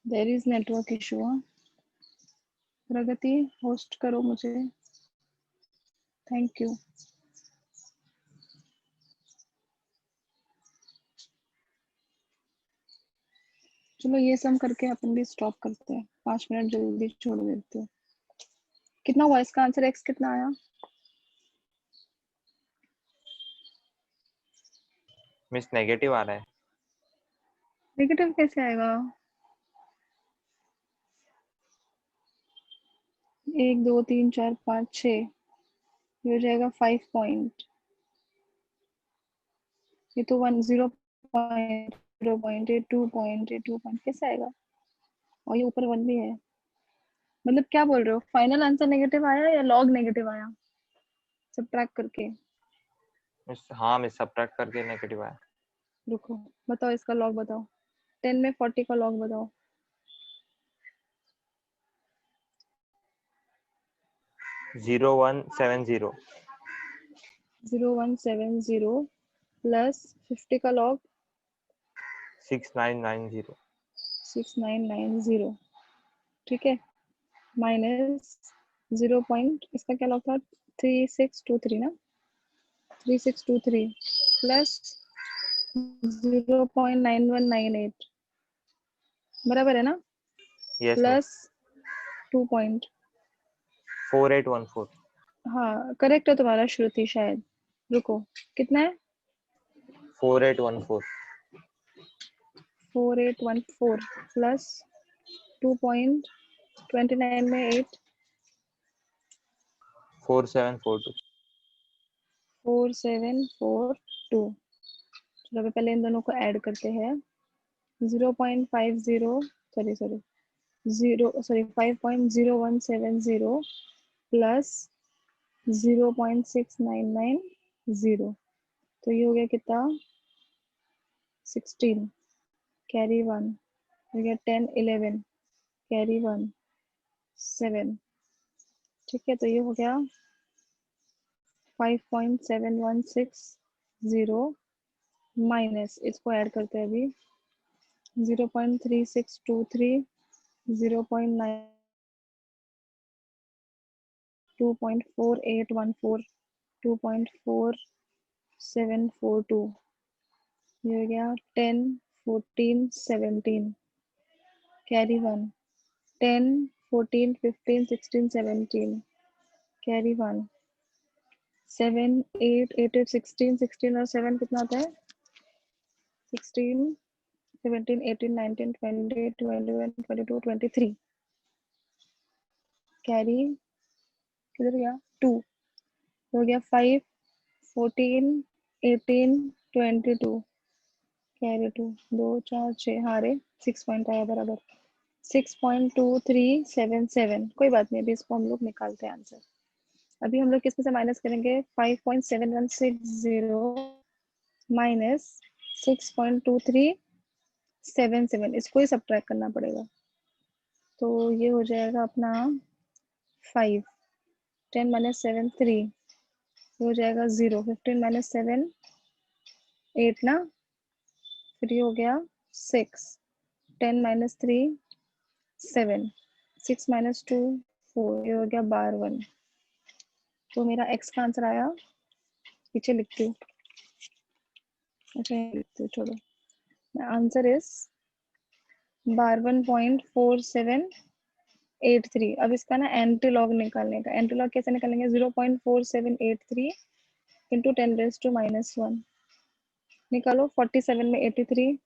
There is network issue. Pragati host करो मुझे, थैंक यू। चलो ये सम करके अपन भी स्टॉप करते हैं, 5 मिनट जल्दी छोड़ देते हैं। कितना हुआ इसका आंसर? एक्स कितना आया? मिस नेगेटिव आ रहा है। नेगेटिव कैसे आएगा? 1 2 3 4 5 6, ये हो जाएगा 5 पॉइंट, ये तो 1 0 पॉइंट 0 पॉइंट, ये 2 पॉइंट, ये 2 पॉइंट, कैसे आएगा? और ये ऊपर 1 भी है। मतलब क्या बोल रहे हो, फाइनल आंसर नेगेटिव आया या लॉग नेगेटिव आया सबट्रैक्ट करके? मिस हाँ मिस सब्ट्रैक्ट करके नेगेटिव आया। रुको बताओ इसका लॉग बताओ, 10 में 40 का लॉग बताओ। 0170 0170 प्लस 50 का लॉग 6990 6990, ठीक है, माइनस 0 पॉइंट, इसका क्या लॉग था? 3623 ना, 3623 प्लस 0.9198 बराबर है ना, यस मिस प्लस 2 पॉइंट। 4814 हाँ करेक्ट है तुम्हारा श्रुति शायद। रुको कितना है? 4814 4814 प्लस 2.29 में 8 4742 4742। चलो अभी पहले इन दोनों को ऐड करते हैं। 0.50 सॉरी 5.0170 प्लस 0.6990, तो ये हो गया कितना? 16 कैरी 1 हो गया, 10 11 कैरी 1 7, ठीक है, तो ये हो गया 5.7160 माइनस, इसको ऐड करते हैं अभी, 0.3623 0.9 2.4814 2.4742, ये हो गया 10 14 17 कैरी 1 10 14 15 16 17 कैरी 1 7 8 8 16 16 और 7 कितना आता है? 16 17 18 19 20 21 22 23 कैरी किधर गया? 2 हो गया 5 14 18 22 कैरी 2 2 4 6 हारे 6 पॉइंट आया बराबर 6.2377। कोई बात नहीं, अभी इसको हम लोग निकालते हैं आंसर। अभी हम लोग किस में से माइनस करेंगे? 5.7160 माइनस 6.2377, इसको ही सब्ट्रैक्ट करना पड़ेगा, तो ये हो जाएगा अपना 5 10 माइनस 7 3, हो जाएगा 0 15 माइनस 7 8 ना, फिर ये हो गया 6 10 माइनस 3 7 6 माइनस 2 4, ये हो गया बार 1, तो मेरा x का आंसर आया, पीछे लिखती हूँ, अच्छा लिखती हूँ, छोड़ो, आंसर इज 52.4783। अब इसका ना एंटी लॉग निकालने का, एंटी लॉग कैसे निकालेंगे? 0.4783 इंटू 10⁻⁻1 निकालो, 47 में 83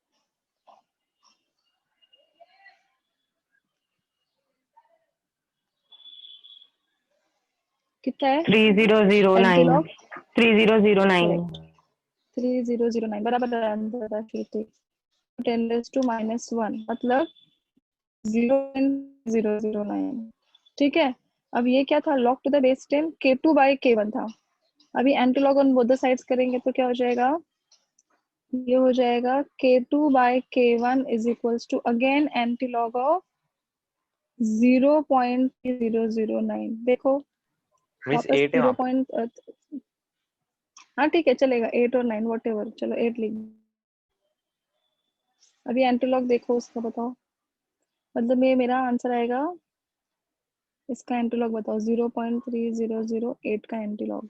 कितना है? 3009 एंटी लॉग 3009 करेक्ट 3009 बराबर आंसर था, ठीक 10⁻⁻1 मतलब 0.009, ठीक है। अब ये क्या था? log to the base 10 k2 by k1 था। अभी anti log on both the sides करेंगे तो क्या हो जाएगा? ये हो जाएगा k2 by k1 is equals to again anti log of 0.009। देखो मिस वापस 8 है वहाँ 0. हाँ ठीक है चलेगा, 8 और 9 वॉट एवर, चलो 8 लिख। अभी एंटी लॉग देखो उसका बताओ, मतलब ये मेरा आंसर आएगा, इसका एंटीलॉग बताओ, 0.3008 का एंटीलॉग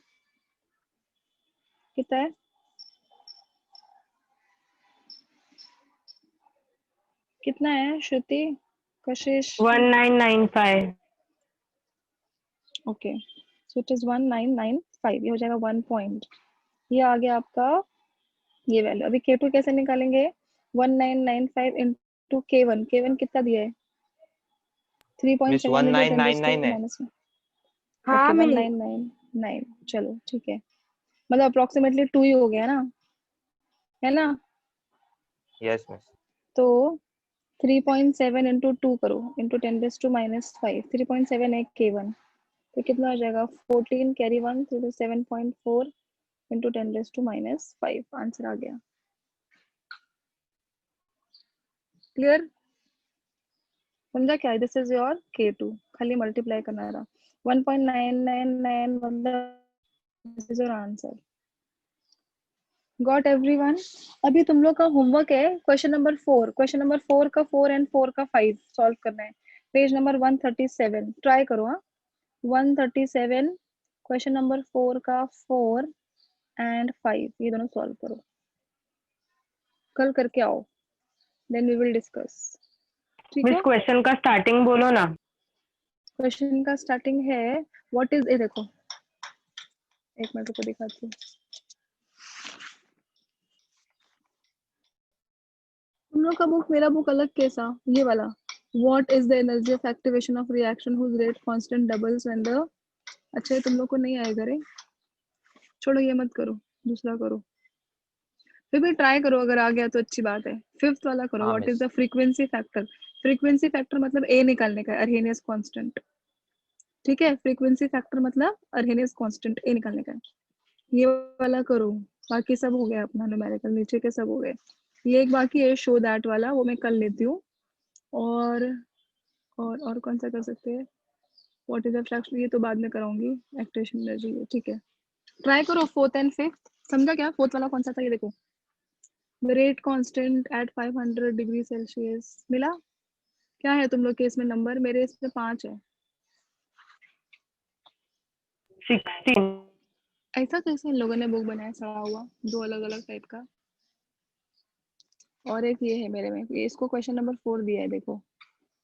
कितना है? कितना है श्रुति, कशिश? 1995. ओके, सो इट इज 1995, ये हो जाएगा 1 पॉइंट। ये आ गया आपका ये वैल्यू। अभी K2 कैसे निकालेंगे? 1995 इंटू K1, K1 कितना दिया है? मिस 3.7 इंटू 10 raised to 1999 है। minus 1। हाँ ओके, मिस 1999, चलो ठीक है, मतलब अप्रोक्सीमेटली 2 ही हो गया ना, है ना? Yes miss. तो 3.7 इंटू 2 करो, इंटू 10 raised to minus 5, 3.7 है K1, तो कितना हो जाएगा? 14 कैरी 1, तो 7.4 into 10 raised to minus 5, answer आ गया। क्लियर? समझा क्या? दिस इज योर K2, खाली मल्टीप्लाई करना रहा। 1.999 मतलब this is your answer. Got everyone? अभी तुम लोग का होमवर्क है क्वेश्चन नंबर 4, क्वेश्चन नंबर 4 का 4 एंड 4 का 5 सॉल्व करना है, पेज नंबर 137। ट्राई करो। हाँ, 137 क्वेश्चन नंबर 4 का 4 एंड 5 ये दोनों सॉल्व करो, कल करके आओ, देन वी विल डिस्कस। ठीक मिस है? क्वेश्चन का स्टार्टिंग बोलो ना। क्वेश्चन का स्टार्टिंग है व्हाट इज, ये देखो, एक मिनट को दिखाती हूँ। तुम लोग का बुक, मेरा बुक अलग कैसा? ये वाला, what is the energy of activation of reaction whose rate constant doubles when the, अच्छा ये तुम लोग को नहीं आएगा रे, छोड़ो ये मत करो, दूसरा करो, फिर भी ट्राई करो, अगर आ गया तो अच्छी बात है। फिफ्थ वाला करो, हाँ what is miss. The frequency factor. Frequency factor मतलब ए निकालने का, अर्हेनियस कांस्टेंट। ठीक है, फ्रीक्वेंसी फैक्टर मतलब अर्हेनियस कांस्टेंट ए निकालने का है। ये वाला करो, बाकी सब हो गया अपना न्यूमेरिकल, नीचे के सब हो गए। ये एक बाकी है शो दैट वाला, वो मैं कर लेती हूँ। और कौन सा कर सकते हैं? व्हाट इज द फ्रैक्शन, ये तो बाद में कराऊंगी। एक्टिवेशन एनर्जी, ठीक है, ट्राई करो। फोर्थ एंड फिफ्थ समझा क्या? फोर्थ वाला कौन सा था? ये देखो, the rate constant eight 500 degree Celsius मिला। क्या है तुम लोग के इसमें नंबर? मेरे इसमें 5 है। 16. ऐसा कैसे इन लोगों ने बुक बनाया सड़ा हुआ, दो अलग अलग टाइप का? और एक ये है मेरे में, ये इसको क्वेश्चन नंबर 4 दिया है, देखो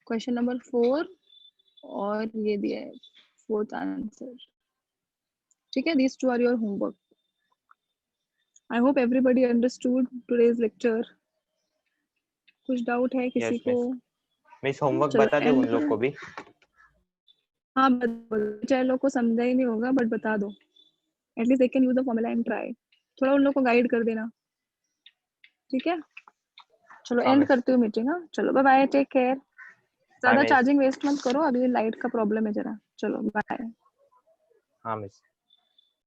क्वेश्चन नंबर 4 और ये दिया है फोर्थ आंसर। ठीक है, these two are your homework. I hope everybody understood today's lecture. कुछ डाउट है किसी यस को? मिस। मिस होमवर्क चलो बता दे एंड उन लोग करो। को भी। हाँ बच्चे लोग को समझा ही नहीं होगा, बट बता दो, at least they can use the formula and try. थोड़ा उन लोग को गाइड कर देना, ठीक है? चलो हाँ एंड मिस। करती हूँ मीटिंग। हाँ चलो, bye bye, take care. Bye ज्यादा मिस। चार्जिंग वेस्ट मत करो, अभी लाइट का प्रॉब्लम है जरा। चलो बाय। हाँ मिस।